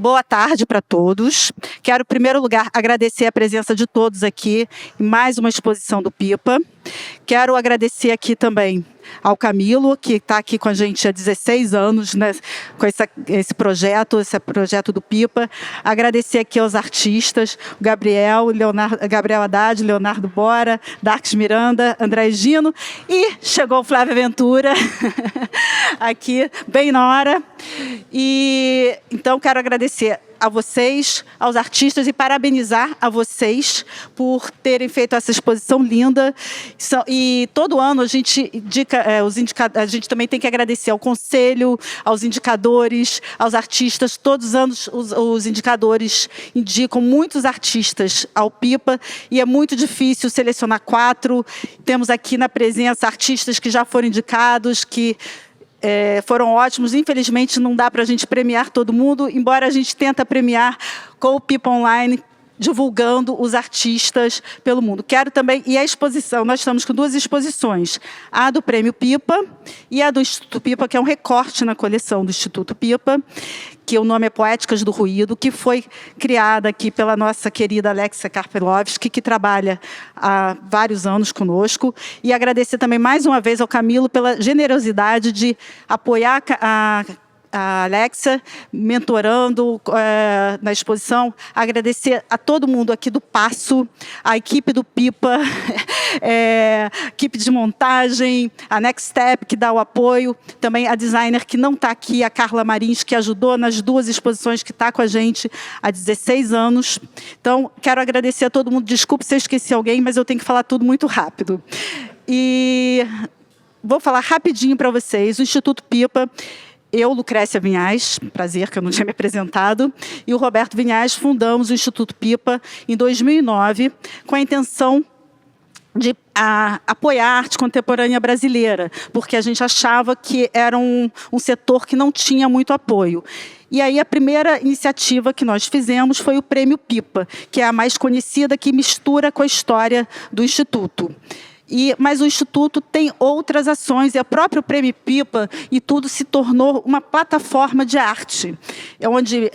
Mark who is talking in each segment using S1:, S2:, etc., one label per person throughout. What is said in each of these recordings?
S1: Boa tarde para todos. Quero, em primeiro lugar, agradecer a presença de todos aqui em mais uma exposição do PIPA. Quero agradecer aqui também ao Camilo, que está aqui com a gente há 16 anos, né, com esse projeto do PIPA. Agradecer aqui aos artistas, o Gabriel Haddad, Leonardo Bora, Darks Miranda, André Gino, e chegou o Flávio Ventura, aqui, bem na hora. E então quero agradecer a vocês, aos artistas, e parabenizar a vocês por terem feito essa exposição linda. E todo ano a gente indica, a gente também tem que agradecer ao conselho, aos indicadores, aos artistas. Todos os anos os indicadores indicam muitos artistas ao PIPA, e é muito difícil selecionar 4. Temos aqui na presença artistas que já foram indicados, que foram ótimos. Infelizmente, não dá para a gente premiar todo mundo, embora a gente tenta premiar com o PIPA Online, divulgando os artistas pelo mundo. Quero também, e a exposição, nós estamos com 2 exposições, a do Prêmio PIPA e a do Instituto PIPA, que é um recorte na coleção do Instituto PIPA, que o nome é Poéticas do Ruído, que foi criada aqui pela nossa querida Alexia Karpelovski, que trabalha há vários anos conosco. E agradecer também mais uma vez ao Camilo pela generosidade de apoiar a Alexia, mentorando na exposição. Agradecer a todo mundo aqui do Passo, a equipe do PIPA, equipe de montagem, a Next Step, que dá o apoio, também a designer que não está aqui, a Carla Marins, que ajudou nas 2 exposições, que está com a gente há 16 anos. Então, quero agradecer a todo mundo. Desculpe se eu esqueci alguém, mas eu tenho que falar tudo muito rápido. E vou falar rapidinho para vocês. O Instituto PIPA, eu, Lucrécia Vinhais, prazer, que eu não tinha me apresentado, e o Roberto Vinhais fundamos o Instituto PIPA em 2009, com a intenção de apoiar a arte contemporânea brasileira, porque a gente achava que era um setor que não tinha muito apoio. E aí a primeira iniciativa que nós fizemos foi o Prêmio PIPA, que é a mais conhecida, que mistura com a história do Instituto. Mas o Instituto tem outras ações, e o próprio Prêmio PIPA e tudo se tornou uma plataforma de arte, onde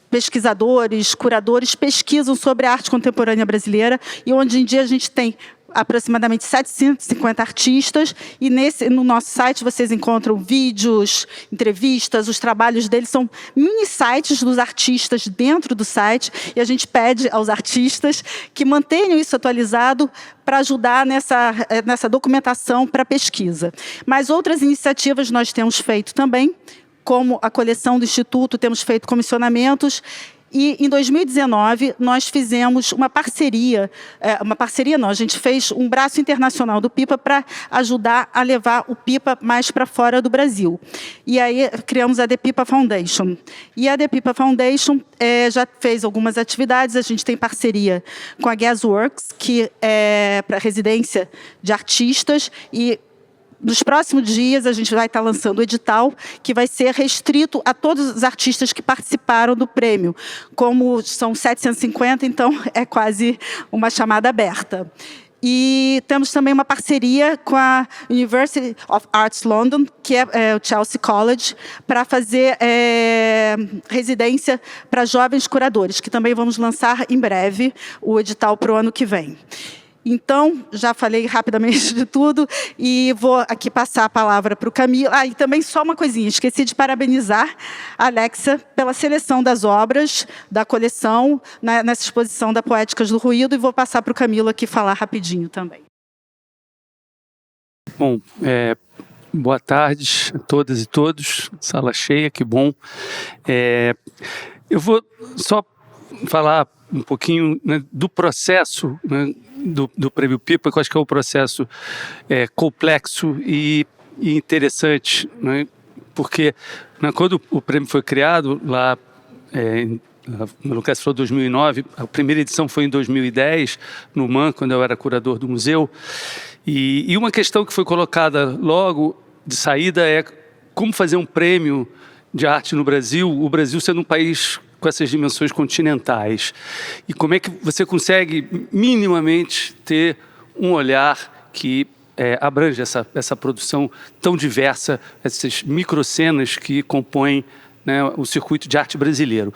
S1: pesquisadores, curadores pesquisam sobre a arte contemporânea brasileira, e onde em dia a gente tem aproximadamente 750 artistas, e no nosso site vocês encontram vídeos, entrevistas, os trabalhos deles são mini sites dos artistas dentro do site, e a gente pede aos artistas que mantenham isso atualizado para ajudar nessa documentação para pesquisa. Mas outras iniciativas nós temos feito também, como a coleção do Instituto, temos feito comissionamentos. E, em 2019, nós fizemos uma parceria, a gente fez um braço internacional do PIPA para ajudar a levar o PIPA mais para fora do Brasil. E aí criamos a The PIPA Foundation. E a The PIPA Foundation já fez algumas atividades. A gente tem parceria com a Gasworks, que é para residência de artistas, e nos próximos dias, a gente vai estar lançando o edital, que vai ser restrito a todos os artistas que participaram do prêmio. Como são 750, então é quase uma chamada aberta. E temos também uma parceria com a University of Arts London, que é o Chelsea College, para fazer residência para jovens curadores, que também vamos lançar em breve o edital para o ano que vem. Então, já falei rapidamente de tudo, e vou aqui passar a palavra para o Camilo. E também só uma coisinha, esqueci de parabenizar a Alexia pela seleção das obras da coleção nessa exposição da Poéticas do Ruído, e vou passar para o Camilo aqui falar rapidinho também.
S2: Bom, boa tarde a todas e todos, sala cheia, que bom. Eu vou só falar um pouquinho, né, do processo, né, do Prêmio PIPA, que eu acho que é um processo complexo e interessante, né, porque, né, quando o prêmio foi criado, lá, o Lucas falou 2009, a primeira edição foi em 2010, no MAN, quando eu era curador do museu, e uma questão que foi colocada logo de saída é como fazer um prêmio de arte no Brasil, o Brasil sendo um país com essas dimensões continentais. E como é que você consegue minimamente ter um olhar que abrange essa produção tão diversa, essas microcenas que compõem né, o circuito de arte brasileiro.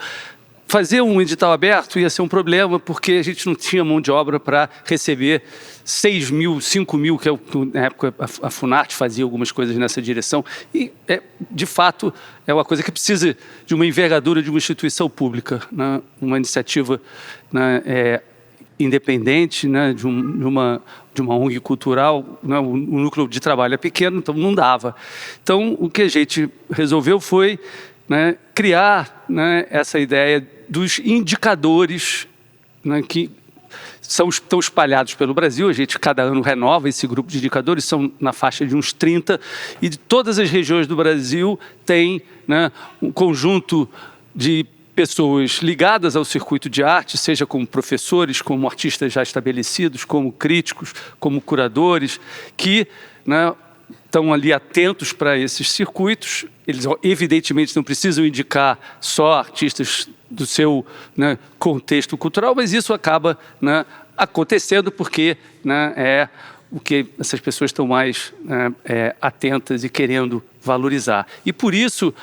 S2: Fazer um edital aberto ia ser um problema, porque a gente não tinha mão de obra para receber 6 mil, 5 mil, que é o que na época a Funarte fazia algumas coisas nessa direção, e, de fato, é uma coisa que precisa de uma envergadura de uma instituição pública, né? Uma iniciativa, né, independente, né, de uma ONG cultural, né, o núcleo de trabalho é pequeno, então não dava. Então, o que a gente resolveu foi, né, criar, né, essa ideia dos indicadores, né, que estão espalhados pelo Brasil. A gente cada ano renova esse grupo de indicadores, são na faixa de uns 30, e de todas as regiões do Brasil tem, né, um conjunto de pessoas ligadas ao circuito de arte, seja como professores, como artistas já estabelecidos, como críticos, como curadores, que, né, estão ali atentos para esses circuitos. Eles, evidentemente, não precisam indicar só artistas do seu, né, contexto cultural, mas isso acaba, né, acontecendo porque, né, é o que essas pessoas estão mais, atentas e querendo valorizar. E, por isso,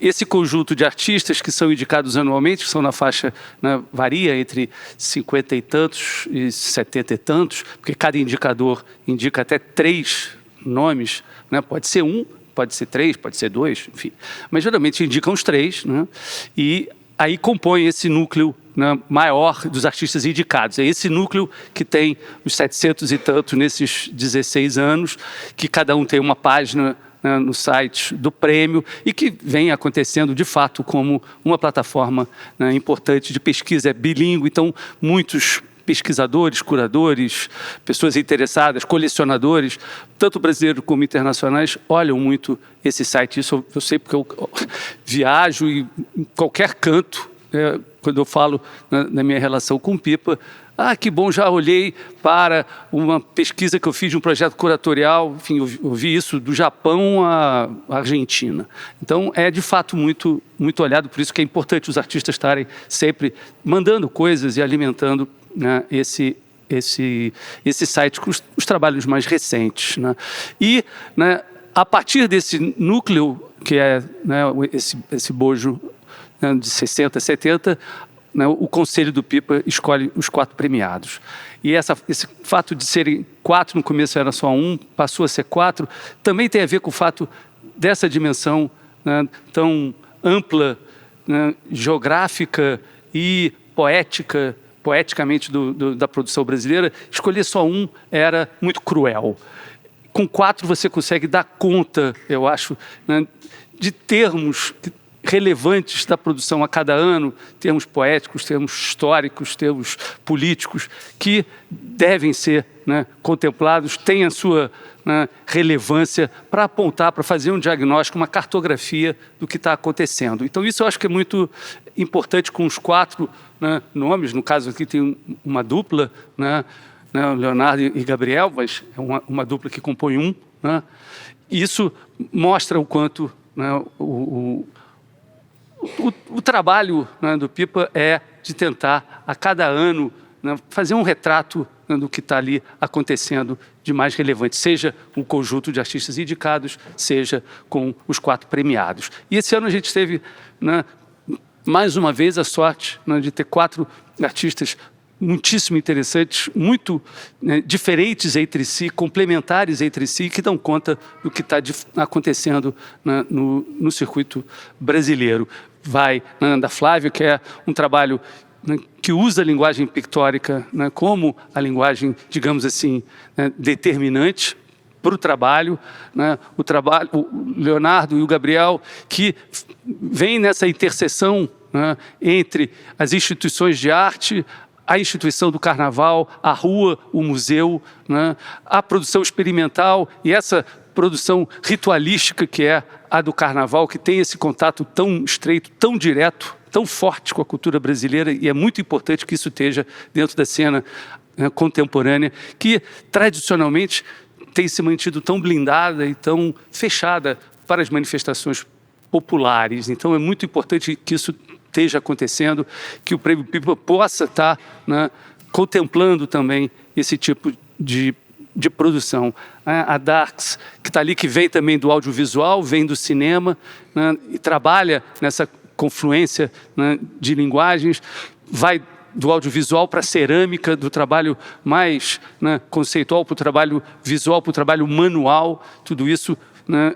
S2: esse conjunto de artistas que são indicados anualmente, que são na faixa, né, varia entre 50 e tantos e 70 e tantos, porque cada indicador indica até 3 nomes, né? Pode ser 1, pode ser 3, pode ser 2, enfim. Mas geralmente indicam os 3, né? E aí compõe esse núcleo, né, maior dos artistas indicados. É esse núcleo que tem os 700 e tantos nesses 16 anos, que cada um tem uma página, né, no site do prêmio, e que vem acontecendo de fato como uma plataforma, né, importante de pesquisa, é bilíngue. Então muitos pesquisadores, curadores, pessoas interessadas, colecionadores, tanto brasileiros como internacionais, olham muito esse site. Isso eu sei porque eu viajo e em qualquer canto, quando eu falo na minha relação com o Pipa, que bom, já olhei para uma pesquisa que eu fiz de um projeto curatorial, enfim, eu vi isso do Japão à Argentina. Então, é de fato muito, muito olhado, por isso que é importante os artistas estarem sempre mandando coisas e alimentando, né, esse site com os trabalhos mais recentes, né? E, né, a partir desse núcleo, que é, né, esse bojo, né, de 60, 70, né, o Conselho do Pipa escolhe os 4 premiados. E esse fato de serem 4, no começo era só 1, passou a ser 4, também tem a ver com o fato dessa dimensão, né, tão ampla, né, geográfica e poeticamente da produção brasileira. Escolher só 1 era muito cruel. Com 4 você consegue dar conta, eu acho, né, de termos relevantes da produção a cada ano, termos poéticos, termos históricos, termos políticos, que devem ser, né, contemplados, têm a sua, né, relevância para apontar, para fazer um diagnóstico, uma cartografia do que está acontecendo. Então, isso eu acho que é muito importante com os 4, né, nomes. No caso aqui tem uma dupla, né, Leonardo e Gabriel, mas é uma dupla que compõe um, né? E isso mostra o quanto, né, o trabalho, né, do Pipa é de tentar, a cada ano, né, fazer um retrato, né, do que está ali acontecendo de mais relevante, seja o conjunto de artistas indicados, seja com os 4 premiados. E esse ano a gente teve, né, mais uma vez a sorte, né, de ter 4 artistas muitíssimo interessantes, muito, né, diferentes entre si, complementares entre si, que dão conta do que está acontecendo, né, no circuito brasileiro. Vai, né, da Flávia, que é um trabalho, né, que usa a linguagem pictórica, né, como a linguagem, digamos assim, né, determinante para o trabalho, né, o Leonardo e o Gabriel, que vem nessa interseção, né, entre as instituições de arte, a instituição do carnaval, a rua, o museu, né, a produção experimental e essa produção ritualística que é a do carnaval, que tem esse contato tão estreito, tão direto, tão forte com a cultura brasileira, e é muito importante que isso esteja dentro da cena, né, contemporânea, que tradicionalmente tem se mantido tão blindada e tão fechada para as manifestações populares. Então é muito importante que isso esteja acontecendo, que o Prêmio Pipa possa estar, né, contemplando também esse tipo de produção. A Darks, que está ali, que vem também do audiovisual, vem do cinema, né, e trabalha nessa confluência, né, de linguagens, vai do audiovisual para a cerâmica, do trabalho mais, né, conceitual para o trabalho visual, para o trabalho manual, tudo isso, né,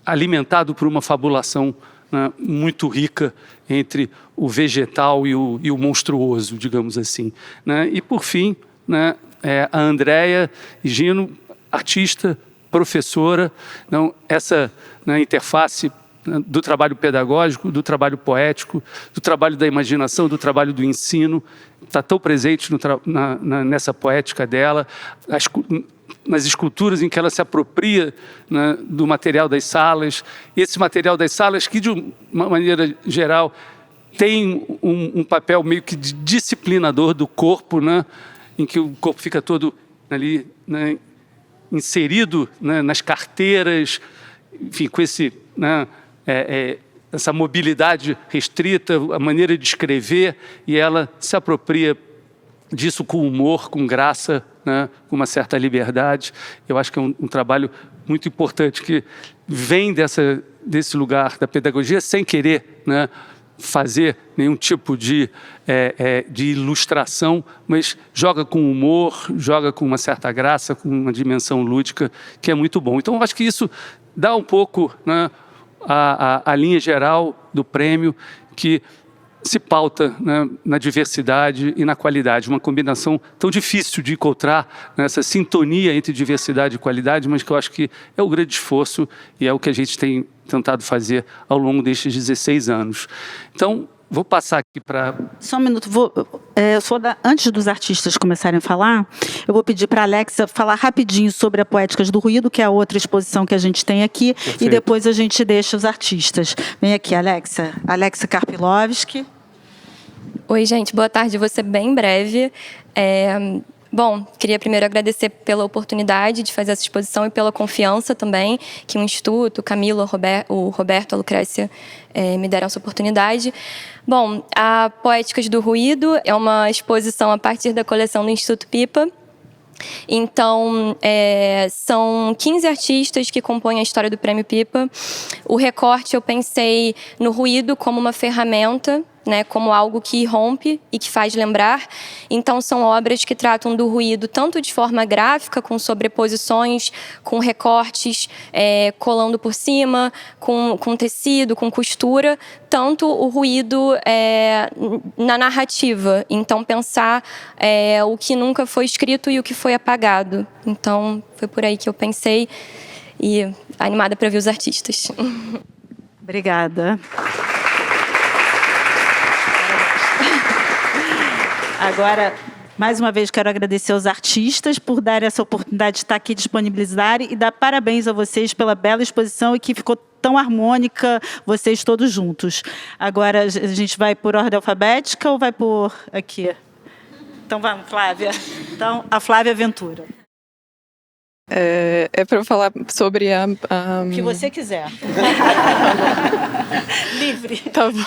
S2: alimentado por uma fabulação, né, muito rica entre o vegetal e o monstruoso, digamos assim, né? E, por fim, né, a Andréia Gino, artista, professora, então, essa, né, interface, né, do trabalho pedagógico, do trabalho poético, do trabalho da imaginação, do trabalho do ensino, está tão presente nessa poética dela, nas esculturas em que ela se apropria, né, do material das salas. Esse material das salas que, de uma maneira geral, tem um papel meio que de disciplinador do corpo, né, em que o corpo fica todo ali, né, inserido, né, nas carteiras, enfim, com esse, né, essa mobilidade restrita, a maneira de escrever, e ela se apropria disso com humor, com graça, né, com uma certa liberdade. Eu acho que é um trabalho muito importante que vem desse lugar da pedagogia sem querer, né, fazer nenhum tipo de ilustração, mas joga com humor, joga com uma certa graça, com uma dimensão lúdica, que é muito bom. Então, eu acho que isso dá um pouco, né, a linha geral do prêmio, que se pauta, né, na diversidade e na qualidade. Uma combinação tão difícil de encontrar, né, essa sintonia entre diversidade e qualidade, mas que eu acho que é o grande esforço e é o que a gente tem tentado fazer ao longo destes 16 anos. Então, vou passar aqui para...
S1: Só um minuto. Antes dos artistas começarem a falar, eu vou pedir para a Alexa falar rapidinho sobre a Poéticas do Ruído, que é a outra exposição que a gente tem aqui. Perfeito. E depois a gente deixa os artistas. Vem aqui, Alexa. Alexa Karpilovski.
S3: Oi, gente. Boa tarde. Vou ser bem breve. Bom, queria primeiro agradecer pela oportunidade de fazer essa exposição e pela confiança também que o Instituto, o Camilo, o Roberto, a Lucrécia me deram essa oportunidade. Bom, a Poéticas do Ruído é uma exposição a partir da coleção do Instituto Pipa. Então, são 15 artistas que compõem a história do Prêmio Pipa. O recorte, eu pensei no ruído como uma ferramenta, né, como algo que rompe e que faz lembrar. Então, são obras que tratam do ruído tanto de forma gráfica, com sobreposições, com recortes, colando por cima, com tecido, com costura, tanto o ruído na narrativa. Então, pensar o que nunca foi escrito e o que foi apagado. Então, foi por aí que eu pensei e animada para ver os artistas.
S1: Obrigada. Agora, mais uma vez, quero agradecer aos artistas por dar essa oportunidade de estar aqui, disponibilizarem, e dar parabéns a vocês pela bela exposição e que ficou tão harmônica, vocês todos juntos. Agora, a gente vai por ordem alfabética ou vai por aqui? Então, vamos, Flávia. Então, a Flávia Ventura.
S4: Para eu falar sobre
S1: o que você quiser. Livre.
S4: Tá bom.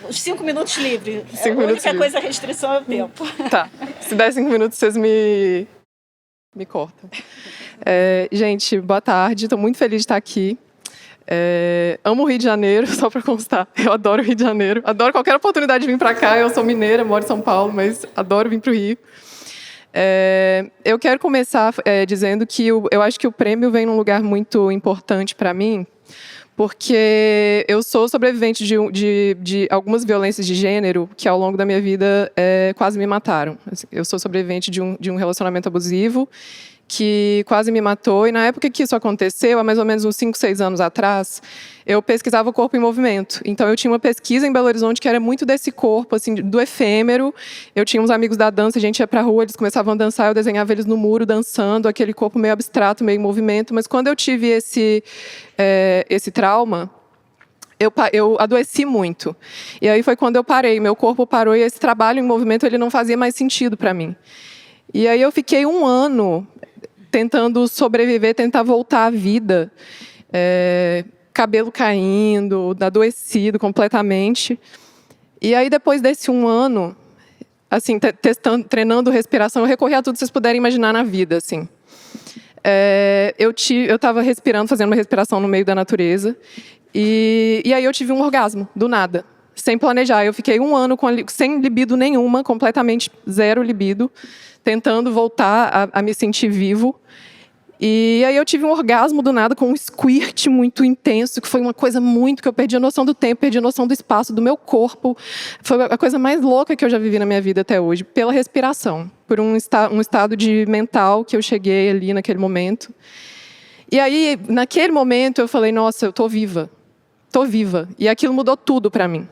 S1: Os 5 minutos livre.
S4: 5
S1: a
S4: minutos
S1: única
S4: livre.
S1: coisa, a restrição é o tempo.
S4: Tá. Se der 5 minutos, vocês me cortam. Gente, boa tarde. Estou muito feliz de estar aqui. Amo o Rio de Janeiro, só para constar. Eu adoro o Rio de Janeiro. Adoro qualquer oportunidade de vir para cá. Eu sou mineira, moro em São Paulo, mas adoro vir para o Rio. Eu quero começar dizendo que eu acho que o prêmio vem num lugar muito importante para mim, porque eu sou sobrevivente de algumas violências de gênero que, ao longo da minha vida, quase me mataram. Eu sou sobrevivente de um relacionamento abusivo que quase me matou, e na época que isso aconteceu, há mais ou menos uns 5, 6 anos atrás, eu pesquisava o corpo em movimento. Então, eu tinha uma pesquisa em Belo Horizonte que era muito desse corpo, assim, do efêmero. Eu tinha uns amigos da dança, a gente ia para a rua, eles começavam a dançar, eu desenhava eles no muro, dançando, aquele corpo meio abstrato, meio em movimento. Mas quando eu tive esse trauma, eu adoeci muito. E aí foi quando eu parei, meu corpo parou, e esse trabalho em movimento ele não fazia mais sentido para mim. E aí eu fiquei 1 ano tentando sobreviver, tentar voltar à vida, cabelo caindo, adoecido completamente. E aí, depois desse 1 ano, assim, treinando respiração, eu recorri a tudo que vocês puderem imaginar na vida, assim. Eu estava respirando, fazendo uma respiração no meio da natureza, e aí eu tive um orgasmo, do nada. sem planejar. Eu fiquei 1 ano sem libido nenhuma, completamente zero libido, tentando voltar a me sentir vivo. E aí eu tive um orgasmo do nada com um squirt muito intenso, que foi uma coisa muito... que eu perdi a noção do tempo, perdi a noção do espaço, do meu corpo. Foi a coisa mais louca que eu já vivi na minha vida até hoje, pela respiração, por um estado de mental que eu cheguei ali naquele momento. E aí, naquele momento, eu falei, nossa, eu tô viva. Tô viva. E aquilo mudou tudo para mim.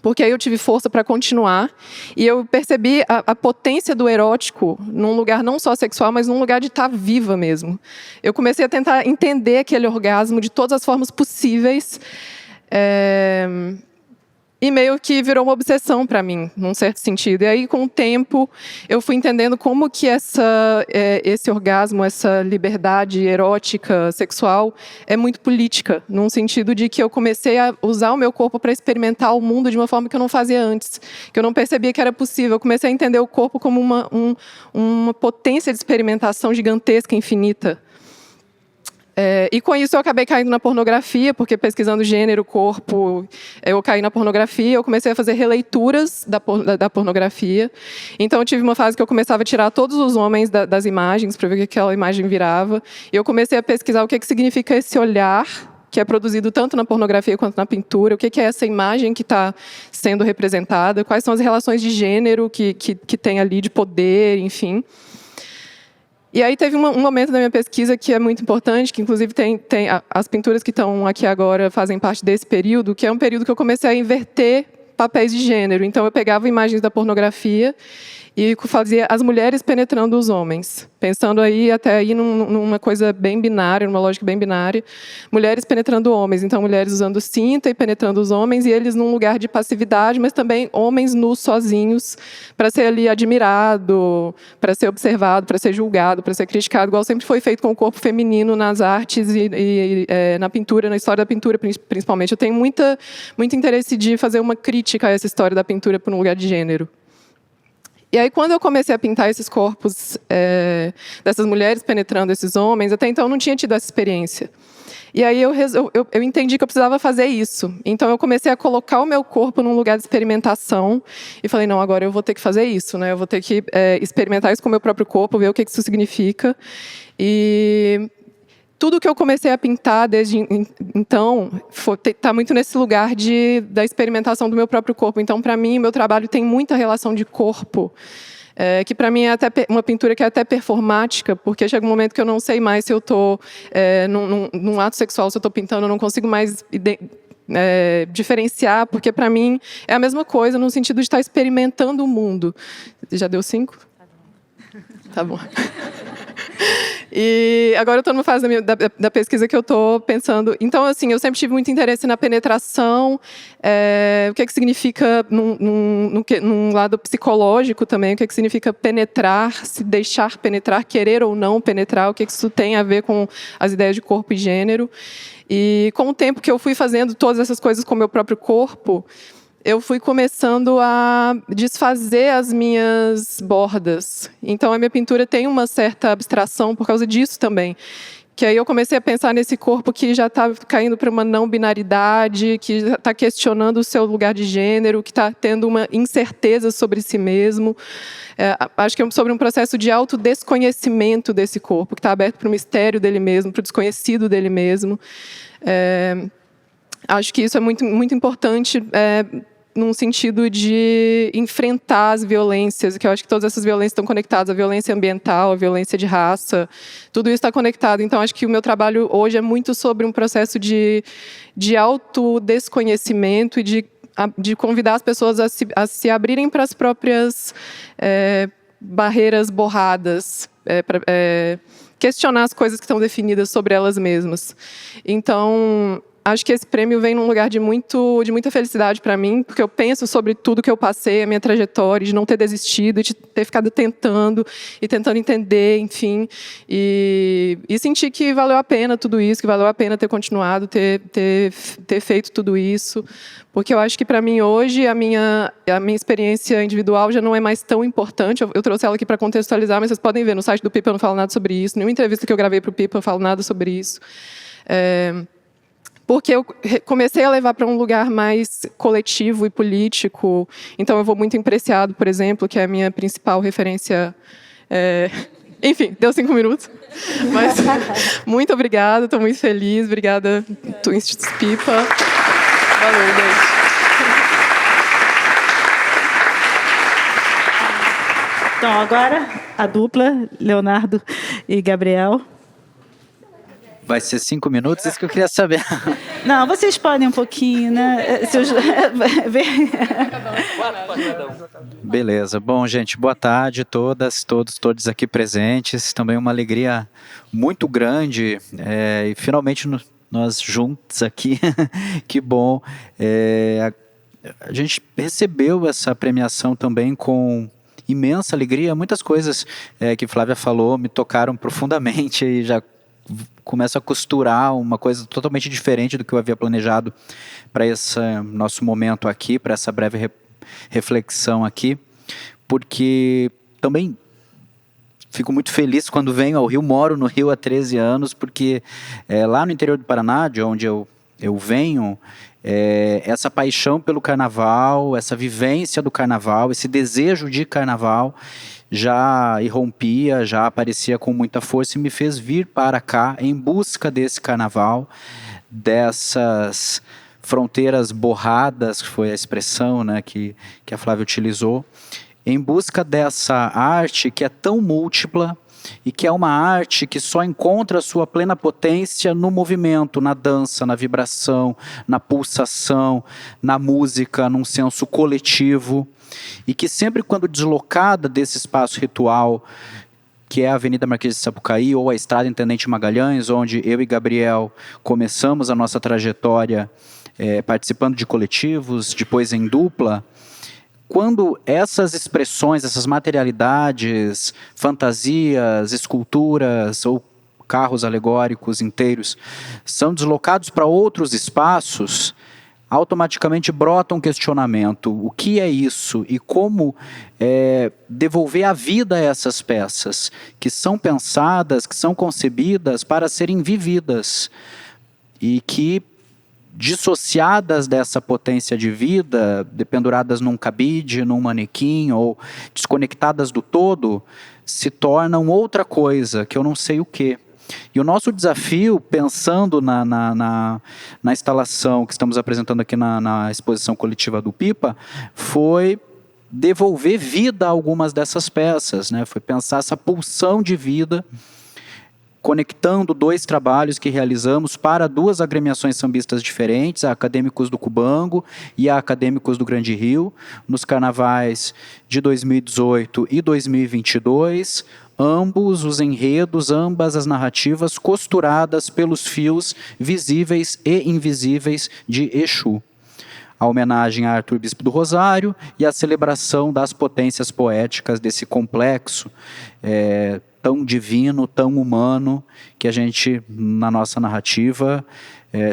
S4: Porque aí eu tive força para continuar e eu percebi a potência do erótico num lugar não só sexual, mas num lugar de estar viva mesmo. Eu comecei a tentar entender aquele orgasmo de todas as formas possíveis e meio que virou uma obsessão para mim, num certo sentido. E aí, com o tempo, eu fui entendendo como que esse orgasmo, essa liberdade erótica, sexual, é muito política, num sentido de que eu comecei a usar o meu corpo para experimentar o mundo de uma forma que eu não fazia antes, que eu não percebia que era possível. Eu comecei a entender o corpo como uma potência de experimentação gigantesca, infinita. E com isso eu acabei caindo na pornografia, porque pesquisando gênero, corpo, eu caí na pornografia, eu comecei a fazer releituras da pornografia. Então eu tive uma fase que eu começava a tirar todos os homens das imagens, para ver o que aquela imagem virava. E eu comecei a pesquisar o que significa esse olhar, que é produzido tanto na pornografia quanto na pintura, o que é essa imagem que está sendo representada, quais são as relações de gênero que tem ali, de poder, enfim. E aí teve um momento da minha pesquisa que é muito importante, que inclusive tem as pinturas que estão aqui agora fazem parte desse período, que é um período que eu comecei a inverter papéis de gênero. Então eu pegava imagens da pornografia e fazia as mulheres penetrando os homens, pensando aí até aí numa coisa bem binária, numa lógica bem binária, mulheres penetrando homens, então mulheres usando cinta e penetrando os homens, e eles num lugar de passividade, mas também homens nus sozinhos, para ser ali admirado, para ser observado, para ser julgado, para ser criticado, igual sempre foi feito com o corpo feminino nas artes e na pintura, na história da pintura principalmente. Eu tenho muito interesse de fazer uma crítica a essa história da pintura por um lugar de gênero. E aí, quando eu comecei a pintar esses corpos dessas mulheres penetrando esses homens, até então eu não tinha tido essa experiência. E aí eu entendi que eu precisava fazer isso. Então eu comecei a colocar o meu corpo num lugar de experimentação e falei, não, agora eu vou ter que fazer isso, né? Eu vou ter que experimentar isso com o meu próprio corpo, ver o que isso significa. E tudo que eu comecei a pintar desde então está muito nesse lugar da experimentação do meu próprio corpo. Então, para mim, meu trabalho tem muita relação de corpo, que para mim é até uma pintura que é até performática, porque chega um momento que eu não sei mais se eu estou num ato sexual, se eu estou pintando, eu não consigo mais diferenciar, porque para mim é a mesma coisa, no sentido de estar experimentando o mundo. Já deu 5? Tá bom. E agora eu estou numa fase da pesquisa que eu estou pensando... Então, assim, eu sempre tive muito interesse na penetração, o que significa, num lado psicológico também, o que significa penetrar, se deixar penetrar, querer ou não penetrar, o que isso tem a ver com as ideias de corpo e gênero. E com o tempo que eu fui fazendo todas essas coisas com o meu próprio corpo, eu fui começando a desfazer as minhas bordas. Então, a minha pintura tem uma certa abstração por causa disso também. Que aí eu comecei a pensar nesse corpo que já está caindo para uma não-binaridade, que está questionando o seu lugar de gênero, que está tendo uma incerteza sobre si mesmo. Acho que é sobre um processo de autodesconhecimento desse corpo, que está aberto para o mistério dele mesmo, para o desconhecido dele mesmo. Acho que isso é muito, muito importante num sentido de enfrentar as violências, que eu acho que todas essas violências estão conectadas, a violência ambiental, a violência de raça, tudo isso está conectado. Então, acho que o meu trabalho hoje é muito sobre um processo de autodesconhecimento e de convidar as pessoas a se abrirem para as próprias barreiras borradas, questionar as coisas que estão definidas sobre elas mesmas. Então, acho que esse prêmio vem num lugar de muita felicidade para mim, porque eu penso sobre tudo que eu passei, a minha trajetória, de não ter desistido, de ter ficado tentando entender, enfim, e sentir que valeu a pena tudo isso, que valeu a pena ter continuado, ter feito tudo isso, porque eu acho que para mim hoje a minha experiência individual já não é mais tão importante. Eu trouxe ela aqui para contextualizar, mas vocês podem ver, no site do Pipa eu não falo nada sobre isso, nenhuma entrevista que eu gravei para o Pipa eu falo nada sobre isso. porque eu comecei a levar para um lugar mais coletivo e político. Então, eu vou muito em Preciado, por exemplo, que é a minha principal referência. Enfim, deu 5 minutos. Mas, muito obrigada, estou muito feliz. Obrigada, Instituto Pipa. Valeu, gente.
S1: Então, agora a dupla, Leonardo e Gabriel.
S5: Vai ser 5 minutos? Isso que eu queria saber.
S1: Não, vocês podem um pouquinho, né?
S5: Beleza. Bom, gente, boa tarde a todas, todos aqui presentes. Também uma alegria muito grande e finalmente nós juntos aqui. Que bom. A gente recebeu essa premiação também com imensa alegria. Muitas coisas que Flávia falou me tocaram profundamente e já começo a costurar uma coisa totalmente diferente do que eu havia planejado para esse nosso momento aqui, para essa breve reflexão aqui, porque também fico muito feliz quando venho ao Rio, moro no Rio há 13 anos, porque lá no interior do Paraná, de onde eu venho, essa paixão pelo carnaval, essa vivência do carnaval, esse desejo de carnaval já irrompia, já aparecia com muita força e me fez vir para cá em busca desse carnaval, dessas fronteiras borradas, que foi a expressão, né, que a Flávia utilizou, em busca dessa arte que é tão múltipla e que é uma arte que só encontra sua plena potência no movimento, na dança, na vibração, na pulsação, na música, num senso coletivo, e que sempre quando deslocada desse espaço ritual, que é a Avenida Marquês de Sapucaí ou a Estrada Intendente Magalhães, onde eu e Gabriel começamos a nossa trajetória participando de coletivos, depois em dupla, quando essas expressões, essas materialidades, fantasias, esculturas ou carros alegóricos inteiros são deslocados para outros espaços, automaticamente brota um questionamento. O que é isso? E como devolver a vida a essas peças que são pensadas, que são concebidas para serem vividas e que, dissociadas dessa potência de vida, dependuradas num cabide, num manequim ou desconectadas do todo, se tornam outra coisa, que eu não sei o quê. E o nosso desafio, pensando na instalação que estamos apresentando aqui na exposição coletiva do Pipa, foi devolver vida a algumas dessas peças, né? Foi pensar essa pulsão de vida, conectando 2 trabalhos que realizamos para 2 agremiações sambistas diferentes, a Acadêmicos do Cubango e a Acadêmicos do Grande Rio, nos carnavais de 2018 e 2022, ambos os enredos, ambas as narrativas costuradas pelos fios visíveis e invisíveis de Exu. A homenagem a Arthur Bispo do Rosário e a celebração das potências poéticas desse complexo tão divino, tão humano, que a gente, na nossa narrativa,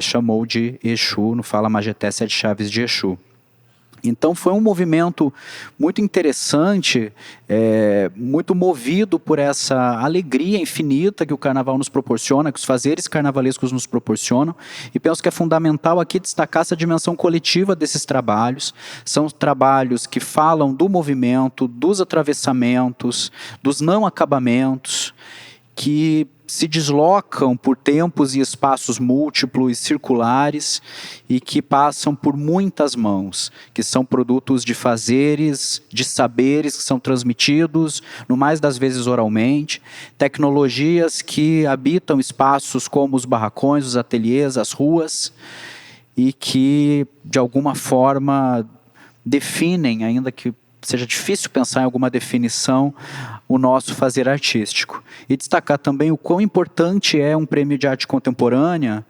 S5: chamou de Exu, no Fala Majeté Sete Chaves de Exu. Então foi um movimento muito interessante, muito movido por essa alegria infinita que o carnaval nos proporciona, que os fazeres carnavalescos nos proporcionam, e penso que é fundamental aqui destacar essa dimensão coletiva desses trabalhos. São trabalhos que falam do movimento, dos atravessamentos, dos não acabamentos, que se deslocam por tempos e espaços múltiplos e circulares e que passam por muitas mãos, que são produtos de fazeres, de saberes que são transmitidos, no mais das vezes oralmente, tecnologias que habitam espaços como os barracões, os ateliês, as ruas, e que, de alguma forma, definem, ainda que seja difícil pensar em alguma definição, o nosso fazer artístico. E destacar também o quão importante é um prêmio de arte contemporânea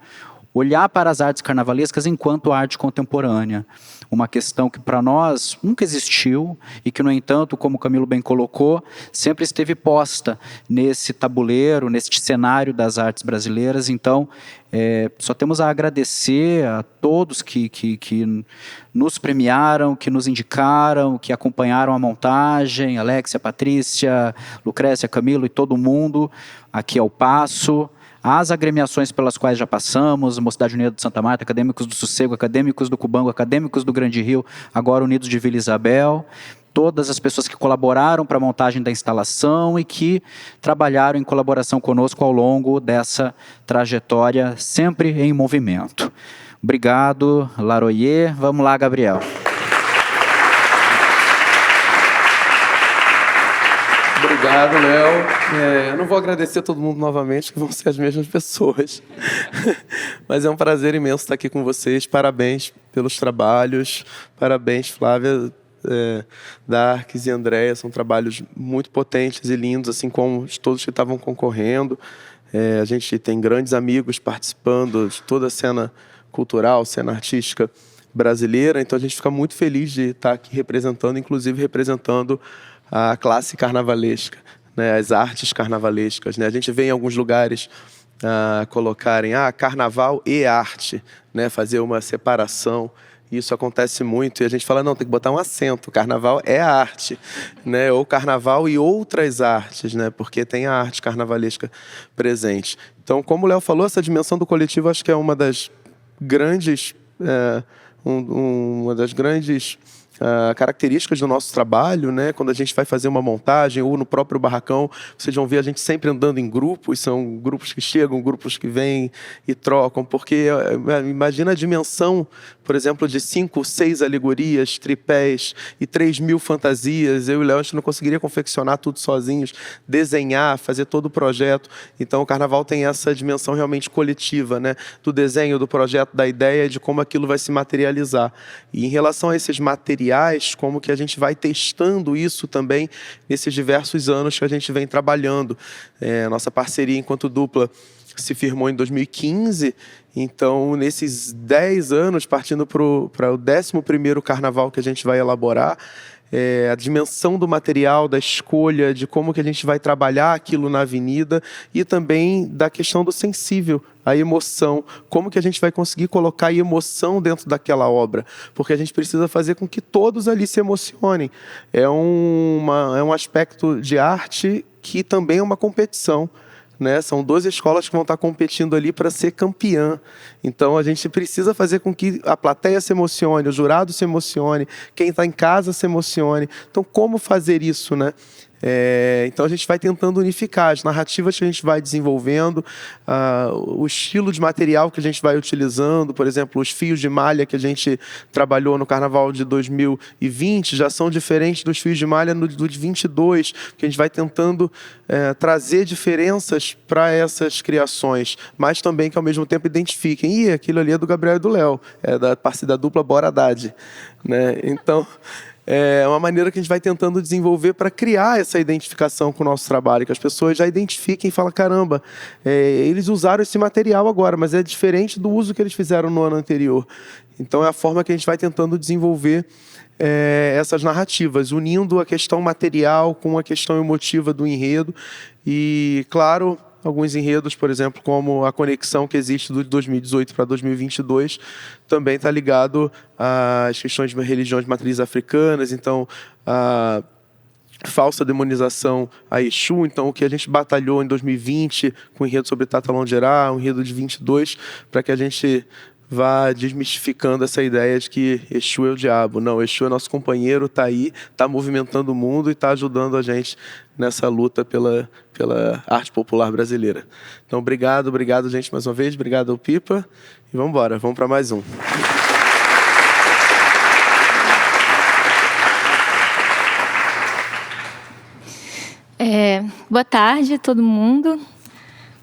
S5: olhar para as artes carnavalescas enquanto arte contemporânea. Uma questão que para nós nunca existiu e que, no entanto, como o Camilo bem colocou, sempre esteve posta nesse tabuleiro, neste cenário das artes brasileiras. Então, só temos a agradecer a todos que nos premiaram, que nos indicaram, que acompanharam a montagem, Alexia, Patrícia, Lucrécia, Camilo e todo mundo aqui ao passo, as agremiações pelas quais já passamos, Mocidade Unida de Santa Marta, Acadêmicos do Sossego, Acadêmicos do Cubango, Acadêmicos do Grande Rio, agora Unidos de Vila Isabel, todas as pessoas que colaboraram para a montagem da instalação e que trabalharam em colaboração conosco ao longo dessa trajetória, sempre em movimento. Obrigado, Laroyer. Vamos lá, Gabriel.
S6: Obrigado, Léo. Eu não vou agradecer a todo mundo novamente, que vão ser as mesmas pessoas. Mas é um prazer imenso estar aqui com vocês. Parabéns pelos trabalhos. Parabéns, Flávia, Darques e Andréia. São trabalhos muito potentes e lindos, assim como todos que estavam concorrendo. A gente tem grandes amigos participando de toda a cena cultural, cena artística brasileira. Então a gente fica muito feliz de estar aqui representando, inclusive representando a classe carnavalesca, né, as artes carnavalescas, né? A gente vê em alguns lugares colocarem carnaval e arte, né, fazer uma separação. Isso acontece muito e a gente fala, não, tem que botar um acento, carnaval é arte, né, ou carnaval e outras artes, né, porque tem a arte carnavalesca presente. Então, como o Léo falou, essa dimensão do coletivo acho que é uma das grandes características do nosso trabalho, né? Quando a gente vai fazer uma montagem ou no próprio barracão, vocês vão ver a gente sempre andando em grupos, são grupos que chegam, grupos que vêm e trocam, porque imagina a dimensão, por exemplo, de 5, 6 alegorias, tripés e 3.000 fantasias. Eu e o Léo, a gente não conseguiria confeccionar tudo sozinhos, desenhar, fazer todo o projeto. Então o Carnaval tem essa dimensão realmente coletiva, né? Do desenho, do projeto, da ideia, de como aquilo vai se materializar. E em relação a esses materiais, como que a gente vai testando isso também nesses diversos anos que a gente vem trabalhando. Nossa parceria enquanto dupla se firmou em 2015, então nesses 10 anos, partindo para o 11º carnaval que a gente vai elaborar, a dimensão do material, da escolha, de como que a gente vai trabalhar aquilo na avenida e também da questão do sensível, a emoção, como que a gente vai conseguir colocar emoção dentro daquela obra, porque a gente precisa fazer com que todos ali se emocionem. É um aspecto de arte que também é uma competição, né? São 12 escolas que vão estar competindo ali para ser campeã. Então a gente precisa fazer com que a plateia se emocione, o jurado se emocione, quem está em casa se emocione. Então como fazer isso, né? Então a gente vai tentando unificar as narrativas que a gente vai desenvolvendo, o estilo de material que a gente vai utilizando. Por exemplo, os fios de malha que a gente trabalhou no Carnaval de 2020 já são diferentes dos fios de malha do de 22, que a gente vai tentando trazer diferenças para essas criações, mas também que ao mesmo tempo identifiquem, aquilo ali é do Gabriel e do Léo, é da dupla Bora Haddad, né? Então é uma maneira que a gente vai tentando desenvolver para criar essa identificação com o nosso trabalho, que as pessoas já identifiquem e falem, caramba, eles usaram esse material agora, mas é diferente do uso que eles fizeram no ano anterior. Então é a forma que a gente vai tentando desenvolver essas narrativas, unindo a questão material com a questão emotiva do enredo. E, claro, alguns enredos, por exemplo, como a conexão que existe de 2018 para 2022, também está ligado às questões de religiões de matrizes africanas. Então, a falsa demonização a Exu. Então, o que a gente batalhou em 2020 com o enredo sobre Tata Longerá, um enredo de 22, para que a gente vá desmistificando essa ideia de que Exu é o diabo. Não, Exu é nosso companheiro, está aí, está movimentando o mundo e está ajudando a gente nessa luta pela arte popular brasileira. Então, obrigado, gente, mais uma vez. Obrigado ao Pipa. E vamos embora, vamos para mais um.
S7: Boa tarde, todo mundo.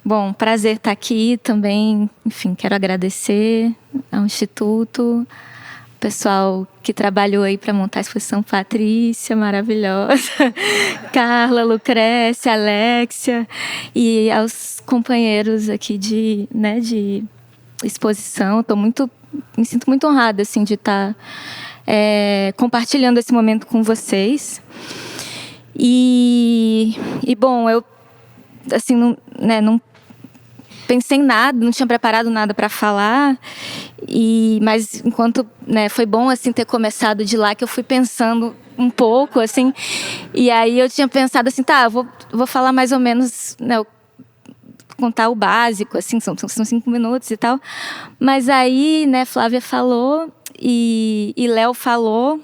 S7: Bom, prazer estar aqui também. Enfim, quero agradecer ao Instituto, o pessoal que trabalhou aí para montar a exposição, Patrícia, maravilhosa, Carla, Lucrécia, Alexia, e aos companheiros aqui de exposição. Me sinto muito honrada assim, de estar compartilhando esse momento com vocês. E bom, eu assim, não pensei em nada, não tinha preparado nada para falar, mas enquanto foi bom assim ter começado de lá, que eu fui pensando um pouco assim, e aí eu tinha pensado assim, eu vou falar mais ou menos contar o básico, assim, são 5 minutos e tal. Mas aí, né, Flávia falou e Léo falou.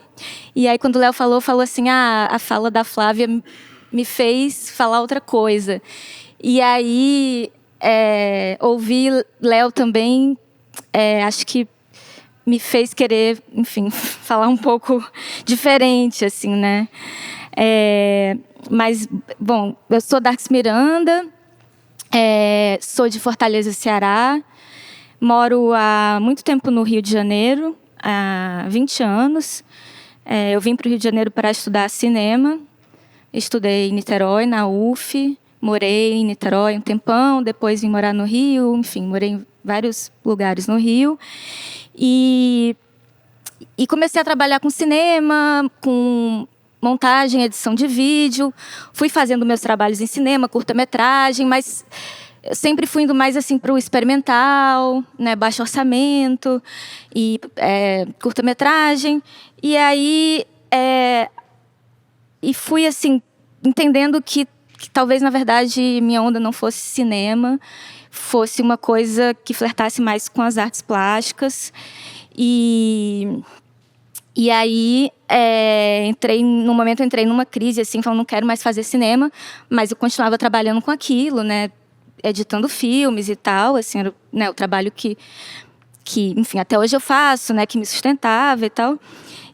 S7: E aí, quando o Léo falou assim, a fala da Flávia me fez falar outra coisa. E aí, ouvir Léo também, acho que me fez querer, enfim, falar um pouco diferente, assim, né? Mas, bom, eu sou Darks Miranda, sou de Fortaleza, Ceará, moro há muito tempo no Rio de Janeiro, há 20 anos. Eu vim para o Rio de Janeiro para estudar cinema, estudei em Niterói, na UF, morei em Niterói um tempão, depois vim morar no Rio, enfim, morei em vários lugares no Rio. E comecei a trabalhar com cinema, com montagem, edição de vídeo. Fui fazendo meus trabalhos em cinema, curta-metragem, mas eu sempre fui indo mais assim para o experimental, né, baixo orçamento e curta-metragem. E aí e fui assim entendendo que talvez na verdade minha onda não fosse cinema, fosse uma coisa que flertasse mais com as artes plásticas. E aí, entrei numa crise, assim, falando, não quero mais fazer cinema, mas eu continuava trabalhando com aquilo, né, editando filmes e tal, assim, era, né, o trabalho que, enfim, até hoje eu faço, né, que me sustentava e tal.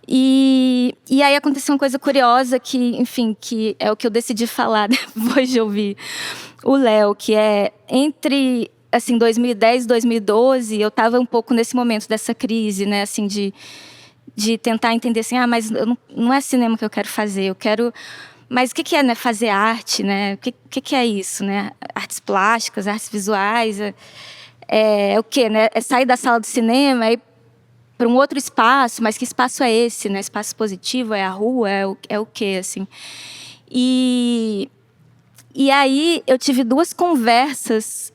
S7: E aí aconteceu uma coisa curiosa que, enfim, que é o que eu decidi falar depois de ouvir o Léo, que é entre, assim, 2010 e 2012, eu estava um pouco nesse momento dessa crise, né, assim, de tentar entender assim, mas não é cinema que eu quero fazer, eu quero... Mas o que é, né, fazer arte, né? O que é isso, né? Artes plásticas, artes visuais, o quê, né? É sair da sala do cinema e ir para um outro espaço, mas que espaço é esse, né? Espaço positivo, é a rua, é o quê, assim? E aí eu tive 2 conversas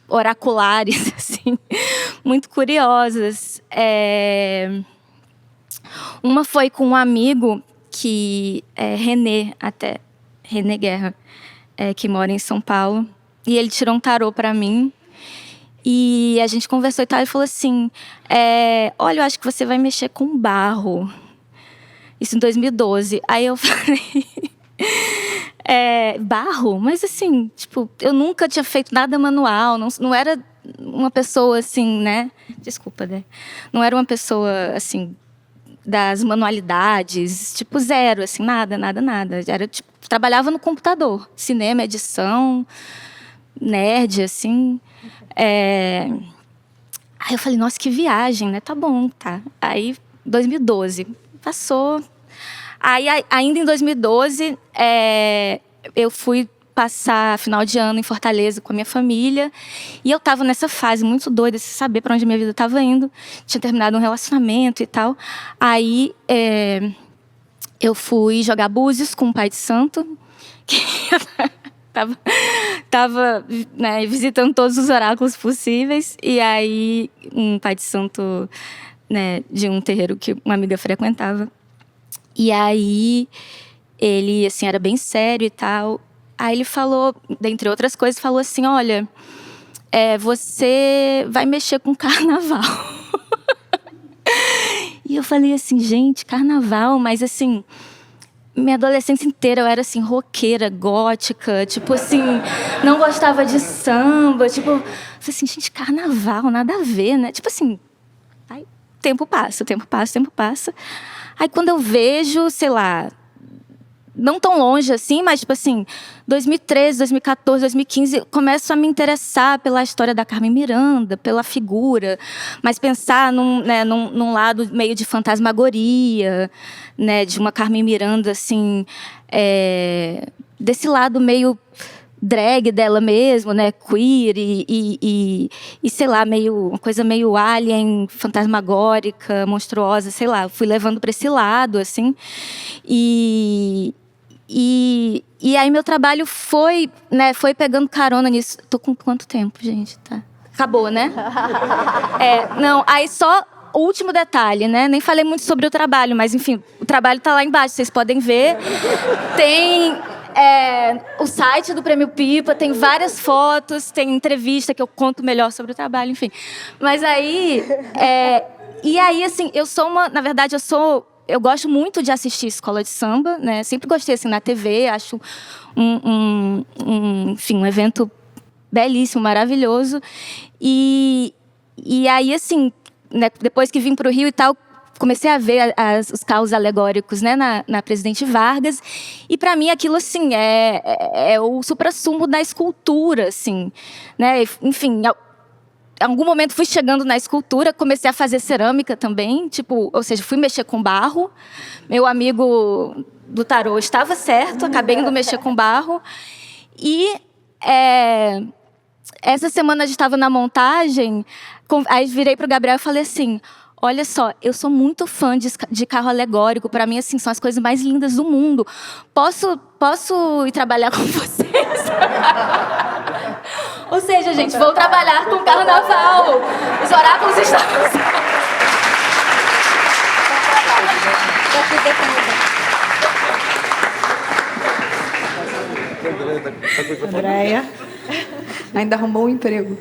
S7: oraculares, assim, muito curiosas. Uma foi com um amigo que é René Guerra, que mora em São Paulo. E ele tirou um tarô para mim. E a gente conversou e tal, e falou assim, olha, eu acho que você vai mexer com barro. Isso em 2012. Aí eu falei... barro? Mas assim, tipo, eu nunca tinha feito nada manual, não era uma pessoa assim, né? Desculpa, né? Não era uma pessoa, assim, das manualidades, tipo, zero, assim, nada. Era, tipo, trabalhava no computador, cinema, edição, nerd, assim. Aí eu falei, nossa, que viagem, né? Tá bom, tá. Aí, 2012, passou. Aí, ainda em 2012, eu fui passar final de ano em Fortaleza com a minha família. E eu estava nessa fase muito doida, sem saber para onde minha vida estava indo. Tinha terminado um relacionamento e tal. Aí eu fui jogar búzios com um pai de santo, que tava né, visitando todos os oráculos possíveis. E aí um pai de santo, né, de um terreiro que uma amiga frequentava. E aí ele, assim, era bem sério e tal. Aí ele falou, dentre outras coisas, falou assim, olha, você vai mexer com carnaval. E eu falei assim, gente, carnaval, mas assim, minha adolescência inteira eu era assim, roqueira, gótica, tipo assim, não gostava de samba, tipo, eu falei assim, gente, carnaval, nada a ver, né? Tipo assim, aí, tempo passa. Aí quando eu vejo, sei lá, não tão longe assim, mas tipo assim, 2013, 2014, 2015, começo a me interessar pela história da Carmen Miranda, pela figura, mas pensar num lado meio de fantasmagoria, né, de uma Carmen Miranda assim, desse lado meio drag dela mesmo, né, queer e sei lá, uma coisa meio alien, fantasmagórica, monstruosa, sei lá, fui levando para esse lado assim. E aí meu trabalho foi pegando carona nisso. Tô com quanto tempo, gente? Tá. Acabou, né? Não, aí só o último detalhe, né? Nem falei muito sobre o trabalho, mas enfim, o trabalho tá lá embaixo, vocês podem ver. o site do Prêmio Pipa, tem várias fotos, tem entrevista que eu conto melhor sobre o trabalho, enfim. Mas aí... e aí, assim, na verdade, eu gosto muito de assistir escola de samba, né? Sempre gostei, assim, na TV, acho enfim, um evento belíssimo, maravilhoso. E aí, assim, né, depois que vim para o Rio e tal, comecei a ver os carros alegóricos, né, na Presidente Vargas. E, para mim, aquilo, assim, é o suprassumo da escultura, assim, né? Enfim, em algum momento fui chegando na escultura, comecei a fazer cerâmica também, tipo, ou seja, fui mexer com barro. Meu amigo do tarô estava certo, acabei indo mexer com barro. E essa semana a gente estava na montagem, aí virei para o Gabriel e falei assim: olha só, eu sou muito fã de carro alegórico, para mim, assim, são as coisas mais lindas do mundo. Posso ir trabalhar com vocês? Ou seja, gente, vou trabalhar com carnaval. Os oráculos estão...
S8: Andréia, ainda arrumou um emprego.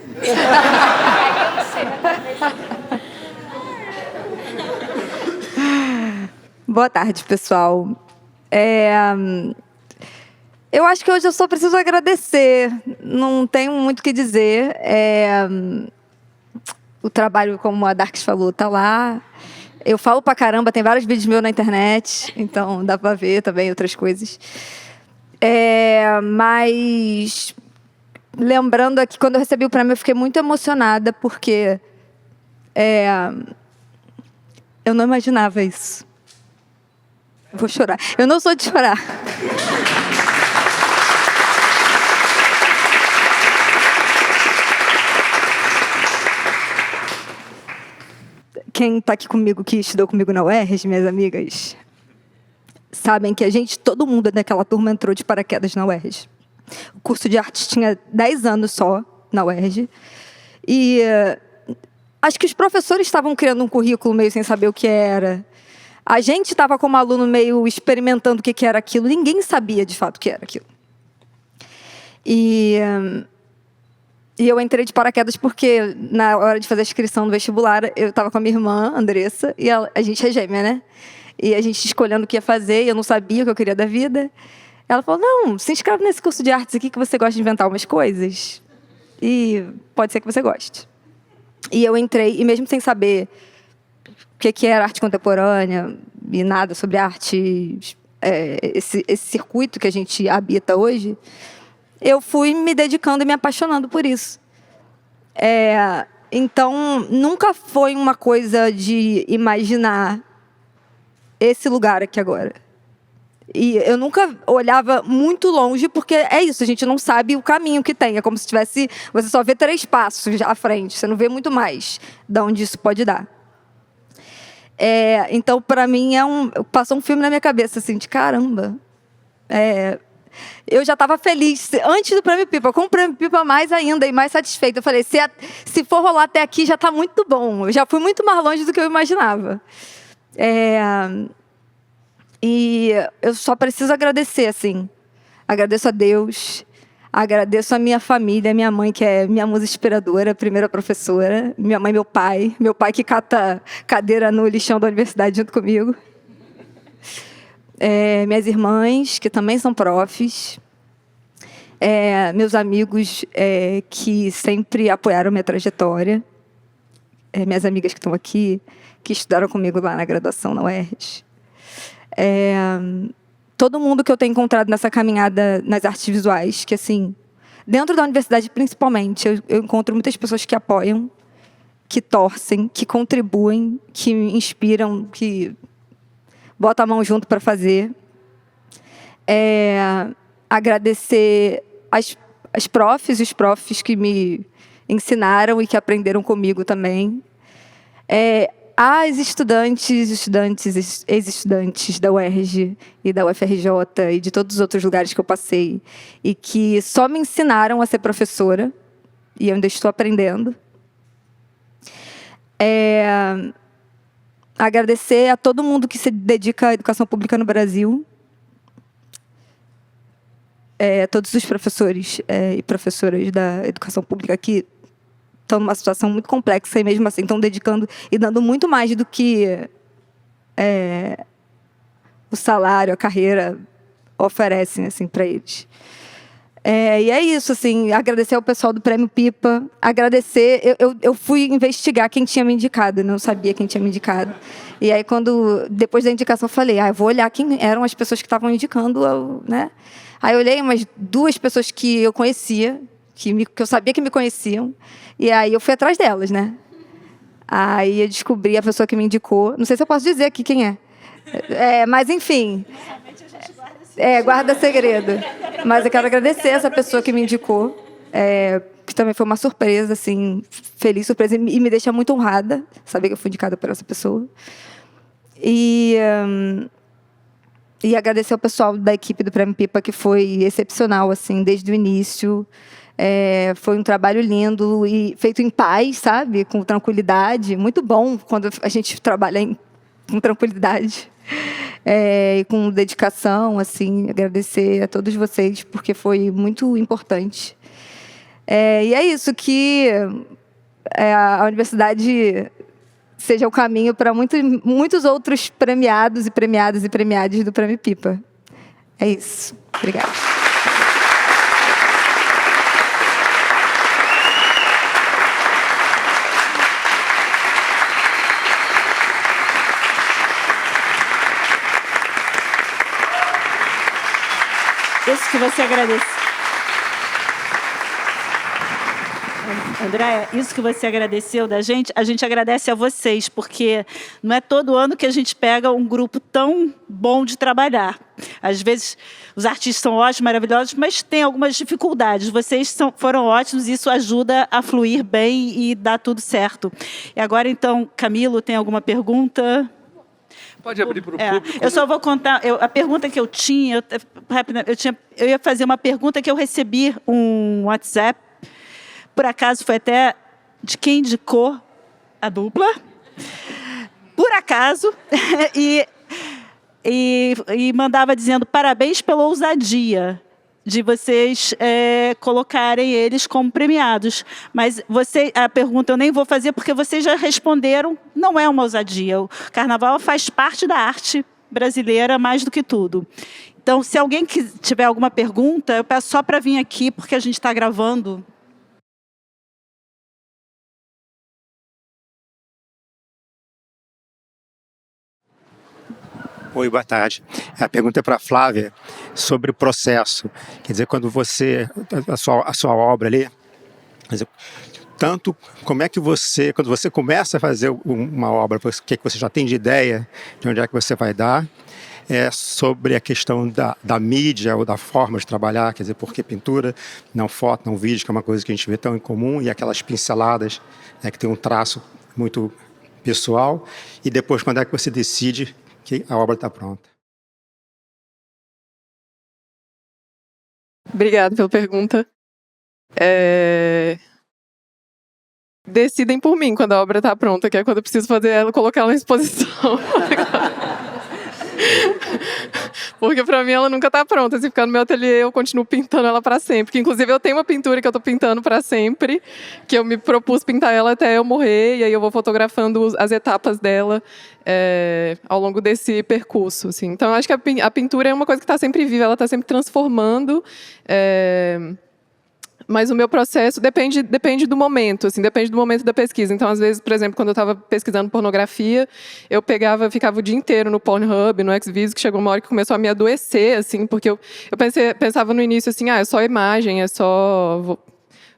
S8: Boa tarde, pessoal. Eu acho que hoje eu só preciso agradecer. Não tenho muito o que dizer. O trabalho, como a Darks falou, tá lá. Eu falo pra caramba, tem vários vídeos meus na internet, então dá pra ver também outras coisas. Mas, lembrando aqui, quando eu recebi o prêmio, eu fiquei muito emocionada, porque eu não imaginava isso. Vou chorar. Eu não sou de chorar. Quem está aqui comigo, que estudou comigo na UERJ, minhas amigas, sabem que todo mundo daquela turma entrou de paraquedas na UERJ. O curso de artes tinha 10 anos só na UERJ. E acho que os professores estavam criando um currículo meio sem saber o que era. A gente estava como aluno meio experimentando o que era aquilo. Ninguém sabia, de fato, o que era aquilo. E eu entrei de paraquedas porque, na hora de fazer a inscrição no vestibular, eu estava com a minha irmã, Andressa, e a gente é gêmea, né? E a gente escolhendo o que ia fazer, e eu não sabia o que eu queria da vida. Ela falou: não, se inscreve nesse curso de artes aqui que você gosta de inventar umas coisas. E pode ser que você goste. E eu entrei, e mesmo sem saber o que era arte contemporânea e nada sobre arte, esse circuito que a gente habita hoje, eu fui me dedicando e me apaixonando por isso. Então, nunca foi uma coisa de imaginar esse lugar aqui agora. E eu nunca olhava muito longe, porque é isso, a gente não sabe o caminho que tem. É como se tivesse... Você só vê 3 passos à frente, você não vê muito mais de onde isso pode dar. Então, para mim, passou um filme na minha cabeça, assim, de caramba. Eu já estava feliz, antes do Prêmio Pipa, com o Prêmio Pipa mais ainda, e mais satisfeita. Eu falei, se for rolar até aqui, já está muito bom. Eu já fui muito mais longe do que eu imaginava. E eu só preciso agradecer, assim. Agradeço a Deus, agradeço a minha família, minha mãe, que é minha musa inspiradora, primeira professora, minha mãe, meu pai que cata cadeira no lixão da universidade junto comigo. Minhas irmãs, que também são profs. Meus amigos que sempre apoiaram minha trajetória. Minhas amigas que estão aqui, que estudaram comigo lá na graduação na UERJ. Todo mundo que eu tenho encontrado nessa caminhada nas artes visuais, que, assim, dentro da universidade, principalmente, eu encontro muitas pessoas que apoiam, que torcem, que contribuem, que me inspiram, que botam a mão junto para fazer. Agradecer as profs e os profs que me ensinaram e que aprenderam comigo também. As estudantes, ex-estudantes da UERJ e da UFRJ e de todos os outros lugares que eu passei e que só me ensinaram a ser professora, e eu ainda estou aprendendo. Agradecer a todo mundo que se dedica à educação pública no Brasil. todos os professores e professoras da educação pública aqui estão numa situação muito complexa e mesmo assim estão dedicando e dando muito mais do que o salário, a carreira oferecem assim, para eles. E é isso, assim, agradecer ao pessoal do Prêmio Pipa, agradecer, eu fui investigar quem tinha me indicado, eu não sabia quem tinha me indicado. E aí, depois da indicação, eu falei, eu vou olhar quem eram as pessoas que estavam indicando, né? Aí eu olhei umas 2 pessoas que eu conhecia, que eu sabia que me conheciam, e aí eu fui atrás delas, né? Aí eu descobri a pessoa que me indicou, não sei se eu posso dizer aqui quem é. Mas enfim, guarda segredo. Mas eu quero agradecer essa pessoa que me indicou, que também foi uma surpresa, assim, feliz surpresa, e me deixa muito honrada saber que eu fui indicada por essa pessoa. E agradecer ao pessoal da equipe do Prêmio Pipa, que foi excepcional, assim, desde o início. Foi um trabalho lindo e feito em paz, sabe? Com tranquilidade. Muito bom quando a gente trabalha com tranquilidade. E com dedicação, assim, agradecer a todos vocês, porque foi muito importante. E é isso, que a universidade seja o caminho para muitos outros premiados e premiadas e premiados do Prêmio Pipa. É isso. Obrigada.
S1: Isso que você agradece. Andréia, isso que você agradeceu da gente, a gente agradece a vocês, porque não é todo ano que a gente pega um grupo tão bom de trabalhar. Às vezes, os artistas são ótimos, maravilhosos, mas tem algumas dificuldades. Vocês foram ótimos e isso ajuda a fluir bem e dar tudo certo. E agora, então, Camilo, tem alguma pergunta?
S2: Pode abrir para o público.
S1: Eu só vou contar, a pergunta que eu tinha, eu ia fazer uma pergunta que eu recebi um WhatsApp, por acaso foi até de quem indicou a dupla, por acaso, e mandava dizendo parabéns pela ousadia de vocês colocarem eles como premiados. Mas a pergunta eu nem vou fazer porque vocês já responderam, não é uma ousadia. O carnaval faz parte da arte brasileira mais do que tudo. Então, se alguém tiver alguma pergunta, eu peço só para vir aqui, porque a gente está gravando.
S9: Oi, boa tarde. A pergunta é para a Flávia sobre o processo. Quer dizer, quando a sua obra ali, quer dizer, tanto como é que quando você começa a fazer uma obra, o que você já tem de ideia de onde é que você vai dar, sobre a questão da mídia ou da forma de trabalhar, quer dizer, porque pintura, não foto, não vídeo, que é uma coisa que a gente vê tão em comum, e aquelas pinceladas, né, que tem um traço muito pessoal, e depois quando é que você decide que a obra está pronta.
S4: Obrigada pela pergunta. Decidem por mim quando a obra está pronta, que é quando eu preciso fazer ela, colocar ela em exposição. Porque para mim ela nunca está pronta. Se ficar no meu ateliê, eu continuo pintando ela para sempre. Porque, inclusive, eu tenho uma pintura que eu estou pintando para sempre, que eu me propus pintar ela até eu morrer, e aí eu vou fotografando as etapas dela ao longo desse percurso. Assim. Então, eu acho que a pintura é uma coisa que está sempre viva, ela está sempre transformando. Mas o meu processo depende do momento, assim, depende do momento da pesquisa. Então, às vezes, por exemplo, quando eu estava pesquisando pornografia, eu ficava o dia inteiro no Pornhub, no Xvideos, que chegou uma hora que começou a me adoecer, assim, porque eu pensava no início assim, é só imagem,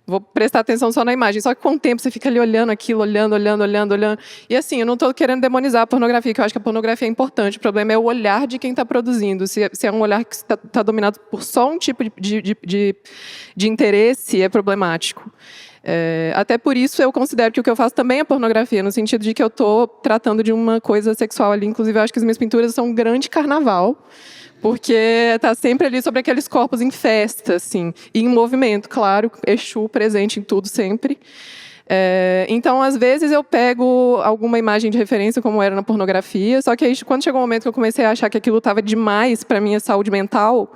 S4: vou prestar atenção só na imagem. Só que com o tempo você fica ali olhando aquilo, olhando. E assim, eu não estou querendo demonizar a pornografia, que eu acho que a pornografia é importante. O problema é o olhar de quem está produzindo. Se é um olhar que está dominado por só um tipo de interesse, é problemático. Até por isso eu considero que o que eu faço também é pornografia, no sentido de que eu estou tratando de uma coisa sexual ali. Inclusive, eu acho que as minhas pinturas são um grande carnaval, porque está sempre ali sobre aqueles corpos em festa, assim, e em movimento, claro, Exu presente em tudo sempre. Então, às vezes, eu pego alguma imagem de referência, como era na pornografia, só que aí, quando chegou um momento que eu comecei a achar que aquilo estava demais para a minha saúde mental,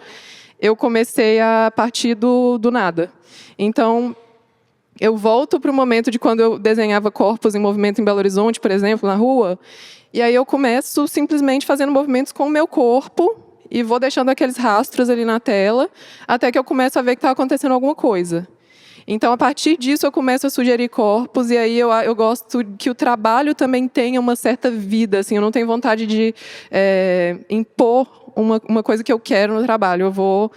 S4: eu comecei a partir do nada. Então, eu volto para o momento de quando eu desenhava corpos em movimento em Belo Horizonte, por exemplo, na rua, e aí eu começo simplesmente fazendo movimentos com o meu corpo e vou deixando aqueles rastros ali na tela, até que eu começo a ver que está acontecendo alguma coisa. Então, a partir disso, eu começo a sugerir corpos, e aí eu gosto que o trabalho também tenha uma certa vida. Assim, eu não tenho vontade de impor uma coisa que eu quero no trabalho. Eu vou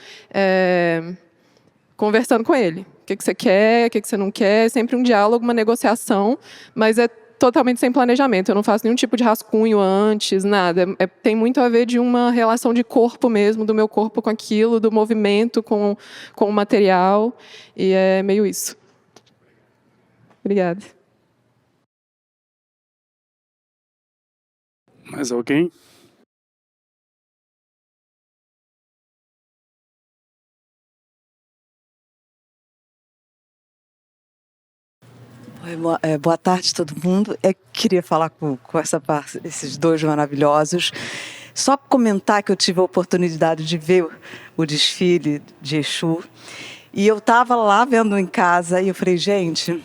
S4: conversando com ele. O que você quer, o que você não quer. É sempre um diálogo, uma negociação, mas é totalmente sem planejamento. Eu não faço nenhum tipo de rascunho antes, nada. Tem muito a ver de uma relação de corpo mesmo, do meu corpo com aquilo, do movimento com o material. E é meio isso. Obrigada.
S2: Mais alguém?
S10: Boa tarde, todo mundo. Queria falar com esses dois maravilhosos. Só comentar que eu tive a oportunidade de ver o desfile de Exu. E eu estava lá vendo em casa e eu falei, gente,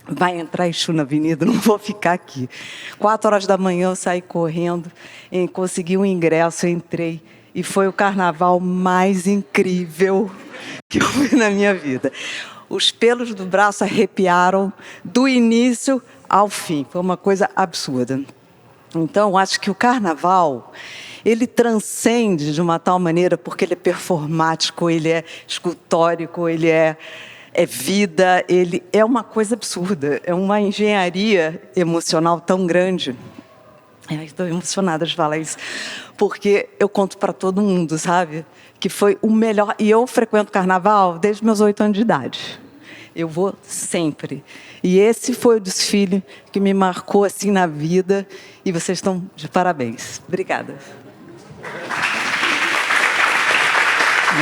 S10: vai entrar Exu na avenida, não vou ficar aqui. 4 horas da manhã eu saí correndo, consegui um ingresso, eu entrei. E foi o carnaval mais incrível que eu vi na minha vida. Os pelos do braço arrepiaram do início ao fim. Foi uma coisa absurda. Então, acho que o carnaval, ele transcende de uma tal maneira, porque ele é performático, ele é escultórico, ele é vida, ele é uma coisa absurda. É uma engenharia emocional tão grande. Estou emocionada de falar isso, porque eu conto para todo mundo, sabe? Que foi o melhor. E eu frequento carnaval desde meus 8 anos de idade. Eu vou sempre. E esse foi o desfile que me marcou assim na vida. E vocês estão de parabéns. Obrigada.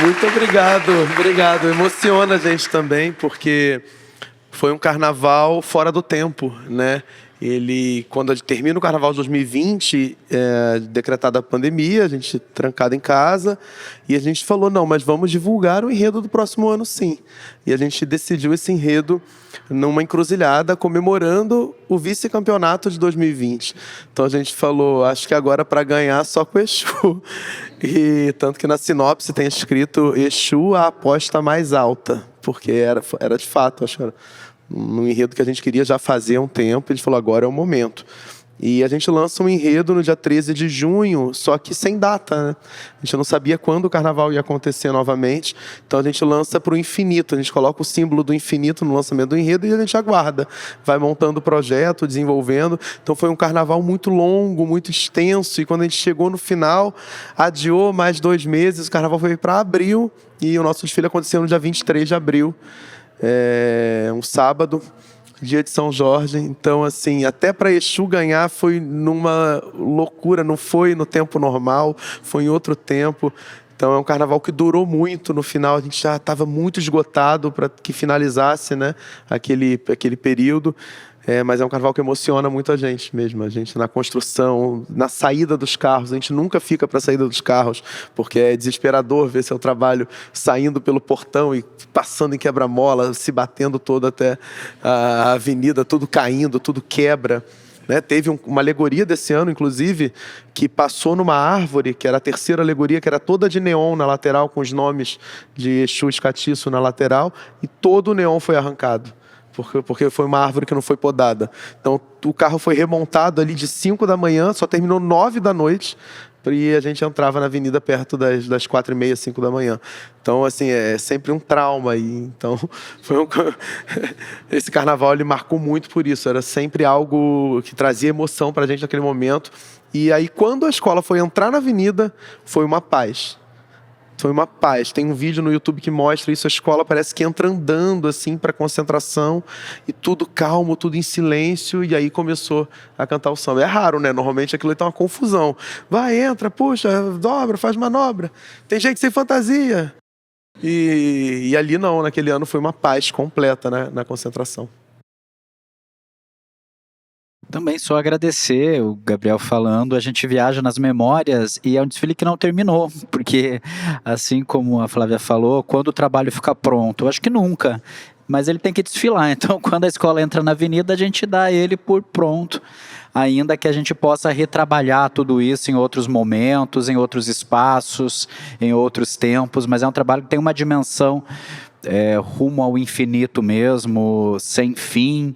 S6: Muito obrigado. Emociona a gente também, porque foi um carnaval fora do tempo, né? Quando termina o carnaval de 2020, decretada a pandemia, a gente trancado em casa, e a gente falou, não, mas vamos divulgar o enredo do próximo ano, sim. E a gente decidiu esse enredo numa encruzilhada, comemorando o vice-campeonato de 2020. Então a gente falou, acho que agora para ganhar só com Exu. E tanto que na sinopse tem escrito Exu, a aposta mais alta, porque era de fato, acho que era um enredo que a gente queria já fazer há um tempo, e a gente falou, agora é o momento. E a gente lança um enredo no dia 13 de junho, só que sem data, né? A gente não sabia quando o carnaval ia acontecer novamente, então a gente lança para o infinito, a gente coloca o símbolo do infinito no lançamento do enredo e a gente aguarda, vai montando o projeto, desenvolvendo. Então foi um carnaval muito longo, muito extenso, e quando a gente chegou no final, adiou mais 2 meses, o carnaval foi para abril, e o nosso desfile aconteceu no dia 23 de abril, um sábado, dia de São Jorge. Então, assim, até para Exu ganhar foi numa loucura, não foi no tempo normal, foi em outro tempo. Então, é um carnaval que durou muito. No final, a gente já estava muito esgotado para que finalizasse, né, aquele período. Mas é um carnaval que emociona muito a gente mesmo. A gente na construção, na saída dos carros. A gente nunca fica para a saída dos carros, porque é desesperador ver seu trabalho saindo pelo portão e passando em quebra-mola, se batendo todo até a avenida, tudo caindo, tudo quebra. Né? Teve uma alegoria desse ano, inclusive, que passou numa árvore, que era a terceira alegoria, que era toda de neon na lateral, com os nomes de Exu Escatiço na lateral, e todo o neon foi arrancado. Porque foi uma árvore que não foi podada. Então, o carro foi remontado ali de 5 da manhã, só terminou 9 da noite, e a gente entrava na avenida perto das 4h30, 5 da manhã. Então, assim, é sempre um trauma. Então, esse carnaval ele marcou muito por isso. Era sempre algo que trazia emoção para a gente naquele momento. E aí, quando a escola foi entrar na avenida, foi uma paz. Foi uma paz. Tem um vídeo no YouTube que mostra isso. A escola parece que entra andando assim para concentração e tudo calmo, tudo em silêncio. E aí começou a cantar o samba. É raro, né? Normalmente aquilo tá uma confusão. Vai, entra, puxa, dobra, faz manobra. Tem gente sem fantasia. E ali não, naquele ano foi uma paz completa, né, na concentração.
S5: Também só agradecer o Gabriel falando, a gente viaja nas memórias e é um desfile que não terminou, porque assim como a Flávia falou, quando o trabalho fica pronto, eu acho que nunca, mas ele tem que desfilar, então quando a escola entra na avenida a gente dá ele por pronto, ainda que a gente possa retrabalhar tudo isso em outros momentos, em outros espaços, em outros tempos, mas é um trabalho que tem uma dimensão rumo ao infinito mesmo, sem fim.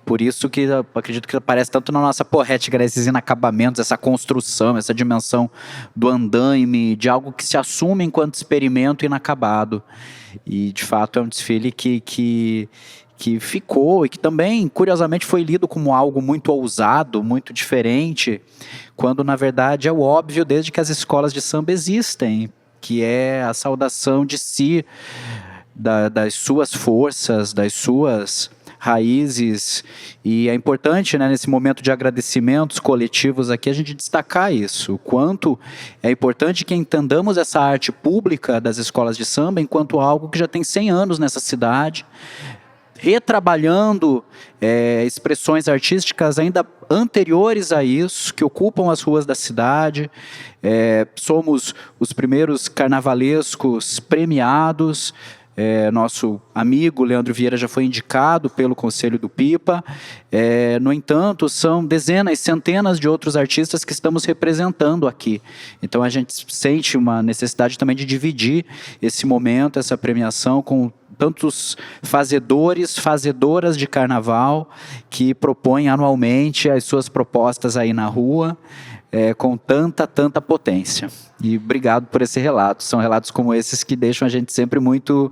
S5: Por isso que eu acredito que aparece tanto na nossa poética, esses inacabamentos, essa construção, essa dimensão do andaime, de algo que se assume enquanto experimento inacabado. E, de fato, é um desfile que ficou e que também, curiosamente, foi lido como algo muito ousado, muito diferente, quando, na verdade, é o óbvio desde que as escolas de samba existem, que é a saudação de si, das suas forças, das suas raízes, e é importante, né, nesse momento de agradecimentos coletivos aqui, a gente destacar isso, o quanto é importante que entendamos essa arte pública das escolas de samba enquanto algo que já tem 100 anos nessa cidade, retrabalhando expressões artísticas ainda anteriores a isso, que ocupam as ruas da cidade, somos os primeiros carnavalescos premiados. Nosso amigo Leandro Vieira já foi indicado pelo Conselho do Pipa. No entanto, são dezenas, centenas de outros artistas que estamos representando aqui. Então, a gente sente uma necessidade também de dividir esse momento, essa premiação, com tantos fazedores, fazedoras de carnaval que propõem anualmente as suas propostas aí na rua, com tanta potência. E obrigado por esse relato. São relatos como esses que deixam a gente sempre muito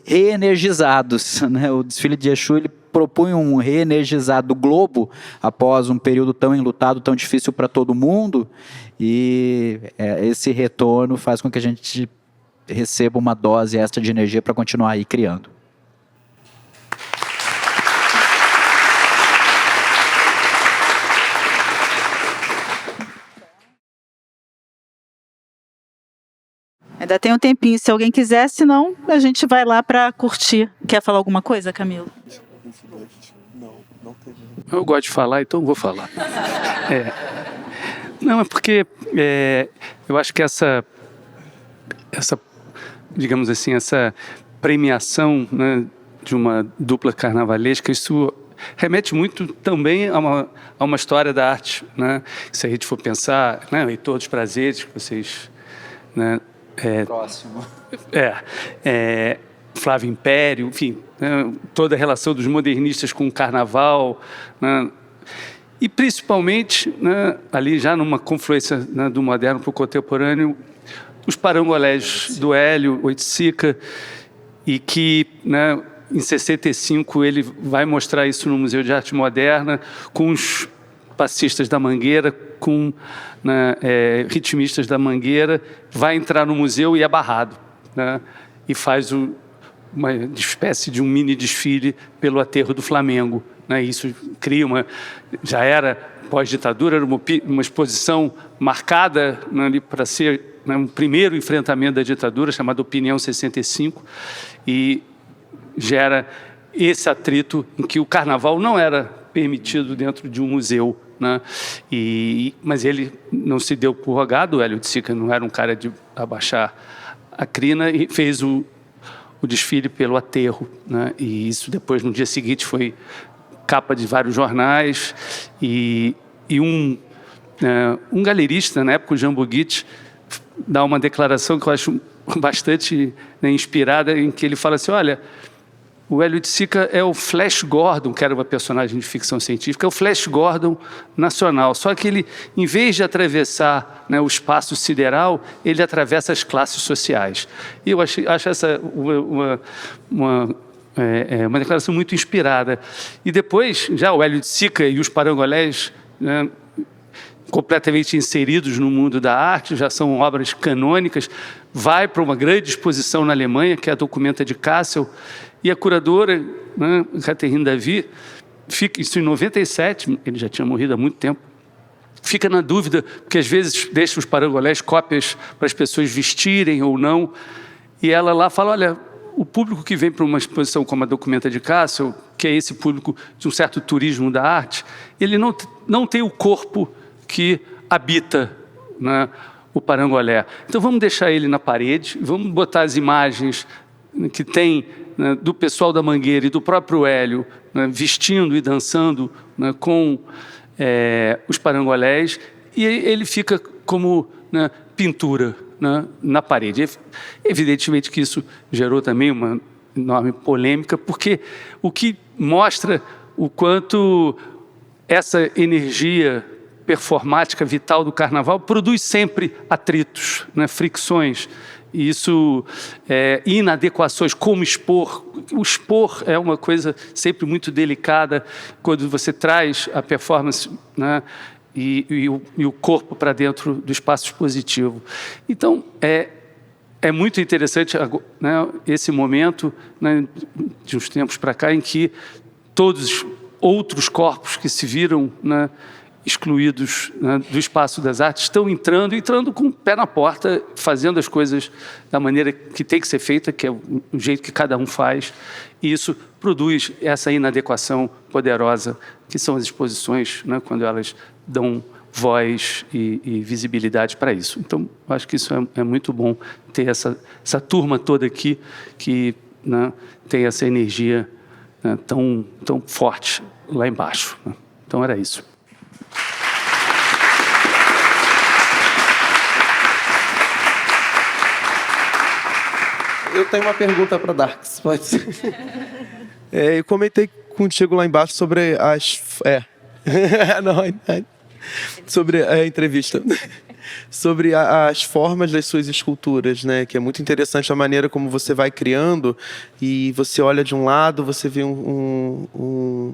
S5: reenergizados, né? O desfile de Exu, ele propunha um reenergizar do globo após um período tão enlutado, tão difícil para todo mundo, e esse retorno faz com que a gente receba uma dose extra de energia para continuar aí criando.
S1: Ainda tem um tempinho, se alguém quiser, senão a gente vai lá para curtir. Quer falar alguma coisa, Camilo?
S2: Eu gosto de falar, então vou falar. Não, é porque eu acho que essa, digamos assim, essa premiação, né, de uma dupla carnavalesca, isso remete muito também a uma história da arte, né? Se a gente for pensar, né, o Heitor dos Prazeres, que vocês... Né,
S5: Próximo.
S2: Flávio Império, enfim, né, toda a relação dos modernistas com o carnaval, né, e principalmente, né, ali já numa confluência, né, do moderno para o contemporâneo, os parangolés do Hélio Oiticica, e que, né, em 65 ele vai mostrar isso no Museu de Arte Moderna, com os passistas da Mangueira, com, né, ritmistas da Mangueira, vai entrar no museu e é barrado, né, e faz uma espécie de um mini desfile pelo aterro do Flamengo, né, isso cria já era pós-ditadura, era uma exposição marcada, né, para ser, né, um primeiro enfrentamento da ditadura, chamado Opinião 65, e gera esse atrito em que o carnaval não era permitido dentro de um museu, né? Mas ele não se deu por rogado, o Hélio Oiticica não era um cara de abaixar a crina, e fez o desfile pelo aterro, né? E isso depois, no dia seguinte, foi capa de vários jornais, e um galerista, na época, o Jean Boguit, dá uma declaração que eu acho bastante, né, inspirada, em que ele fala assim, olha, o Hélio Oiticica é o Flash Gordon, que era uma personagem de ficção científica, é o Flash Gordon nacional. Só que ele, em vez de atravessar, né, o espaço sideral, ele atravessa as classes sociais. E eu acho essa uma declaração muito inspirada. E depois, já o Hélio Oiticica e os parangolés, né, completamente inseridos no mundo da arte, já são obras canônicas, vai para uma grande exposição na Alemanha, que é a Documenta de Kassel, e a curadora, né, Catherine Davy, isso em 97, ele já tinha morrido há muito tempo, fica na dúvida, porque às vezes deixa os parangolés cópias para as pessoas vestirem ou não, e ela lá fala, olha, o público que vem para uma exposição como a Documenta de Kassel, que é esse público de um certo turismo da arte, ele não tem o corpo que habita, né, o Parangolé. Então vamos deixar ele na parede, vamos botar as imagens que tem, né, do pessoal da Mangueira e do próprio Hélio, né, vestindo e dançando, né, com os parangolés, e ele fica como, né, pintura, né, na parede. Evidentemente que isso gerou também uma enorme polêmica, porque o que mostra o quanto essa energia performática vital do carnaval produz sempre atritos, né, fricções. Isso, inadequações, como expor. O expor é uma coisa sempre muito delicada quando você traz a performance, né, e o corpo para dentro do espaço expositivo. Então, é muito interessante, né, esse momento, né, de uns tempos para cá, em que todos os outros corpos que se viram, né, excluídos, né, do espaço das artes, estão entrando com o pé na porta, fazendo as coisas da maneira que tem que ser feita, que é o jeito que cada um faz, e isso produz essa inadequação poderosa, que são as exposições, né, quando elas dão voz e visibilidade para isso. Então, acho que isso é muito bom, ter essa turma toda aqui, que, né, tem essa energia, né, tão forte lá embaixo, né? Então, era isso.
S6: Eu tenho uma pergunta para Darks, pode ser? Eu comentei contigo lá embaixo sobre sobre a entrevista, sobre as formas das suas esculturas, né? Que é muito interessante a maneira como você vai criando e você olha de um lado, você vê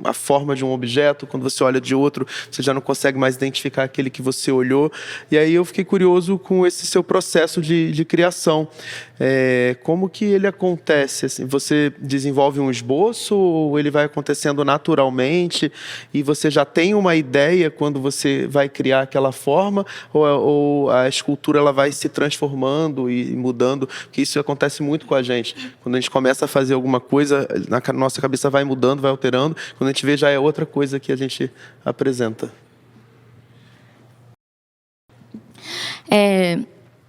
S6: a forma de um objeto, quando você olha de outro, você já não consegue mais identificar aquele que você olhou. E aí eu fiquei curioso com esse seu processo de criação. Como que ele acontece? Assim, você desenvolve um esboço ou ele vai acontecendo naturalmente e você já tem uma ideia quando você vai criar aquela forma, ou a escultura ela vai se transformando e mudando? Porque isso acontece muito com a gente. Quando a gente começa a fazer alguma coisa, na nossa cabeça vai mudando, vai alterando. Quando a gente vê, já é outra coisa que a gente apresenta.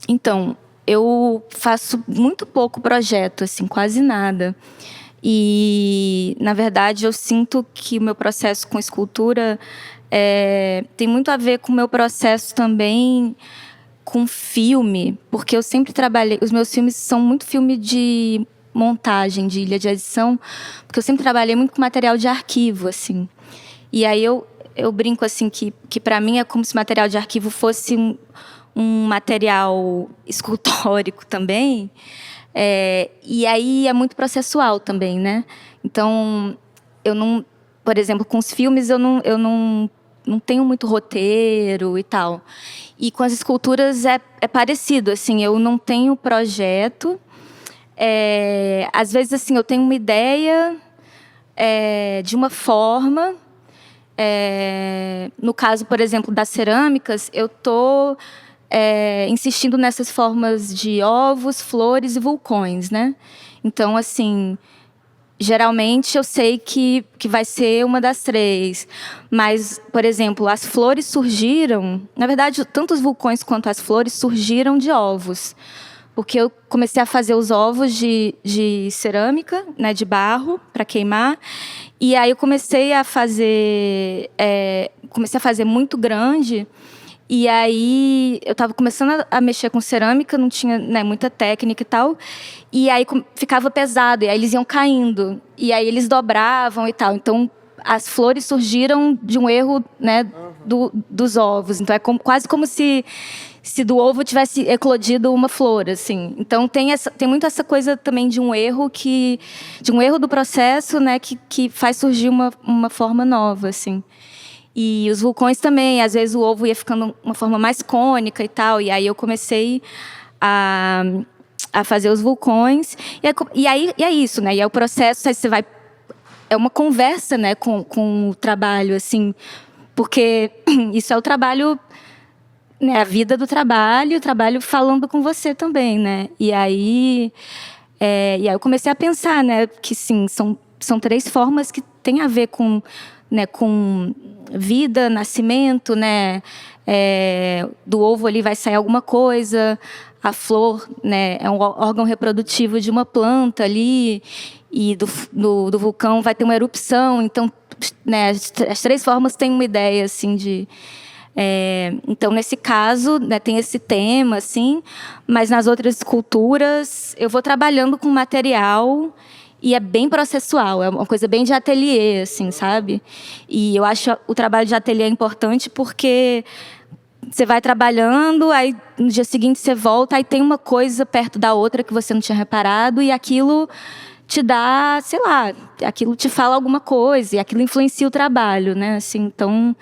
S7: Então, eu faço muito pouco projeto, assim, quase nada. E, na verdade, eu sinto que o meu processo com escultura tem muito a ver com o meu processo também com filme, porque eu sempre trabalhei... Os meus filmes são muito filme de montagem, de ilha de edição, porque eu sempre trabalhei muito com material de arquivo, assim. E aí eu brinco, assim, que para mim é como se material de arquivo fosse um material escultórico também, e aí é muito processual também, né? Então, eu não... Por exemplo, com os filmes eu não tenho muito roteiro e tal. E com as esculturas é parecido, assim, eu não tenho projeto. Às vezes, assim, eu tenho uma ideia de uma forma. No caso, por exemplo, das cerâmicas, eu estou insistindo nessas formas de ovos, flores e vulcões, né? Então, assim, geralmente eu sei que vai ser uma das três. Mas, por exemplo, as flores surgiram... Na verdade, tanto os vulcões quanto as flores surgiram de ovos. Porque eu comecei a fazer os ovos de cerâmica, né, de barro, para queimar. E aí eu comecei a fazer muito grande. E aí eu estava começando a mexer com cerâmica, não tinha, né, muita técnica e tal. E aí ficava pesado, e aí eles iam caindo. E aí eles dobravam e tal. Então, as flores surgiram de um erro, né, dos ovos. Então, quase como se do ovo tivesse eclodido uma flor, assim. Então, tem muito essa coisa também de um erro do processo, né, que faz surgir uma forma nova, assim. E os vulcões também, às vezes o ovo ia ficando uma forma mais cônica e tal, e aí eu comecei a fazer os vulcões, e aí é isso, né? E é o processo, aí você vai... É uma conversa, né, com o trabalho, assim, porque isso é o trabalho, né, a vida do trabalho, o trabalho falando com você também, né? E aí E aí eu comecei a pensar, né, que sim, são 3 formas que têm a ver com, né, com vida, nascimento, né, do ovo ali vai sair alguma coisa, a flor, né, é um órgão reprodutivo de uma planta ali, e do vulcão vai ter uma erupção, então, né, as 3 formas têm uma ideia, assim, de... então, nesse caso, né, tem esse tema, assim, mas nas outras culturas eu vou trabalhando com material e é bem processual, é uma coisa bem de ateliê, assim, sabe? E eu acho o trabalho de ateliê importante porque você vai trabalhando, aí no dia seguinte você volta, aí tem uma coisa perto da outra que você não tinha reparado e aquilo te dá, sei lá, aquilo te fala alguma coisa e aquilo influencia o trabalho, né? Assim, então...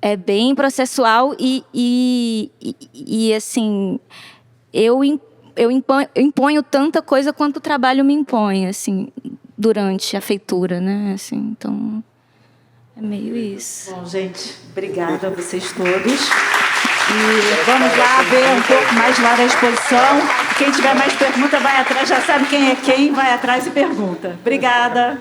S7: é bem processual e assim, eu imponho tanta coisa quanto o trabalho me impõe, assim, durante a feitura, né? Assim, então, é meio isso.
S1: Bom, gente, obrigada a vocês todos. E vamos lá ver um pouco mais lá da exposição. Quem tiver mais pergunta vai atrás, já sabe quem é quem, vai atrás e pergunta. Obrigada.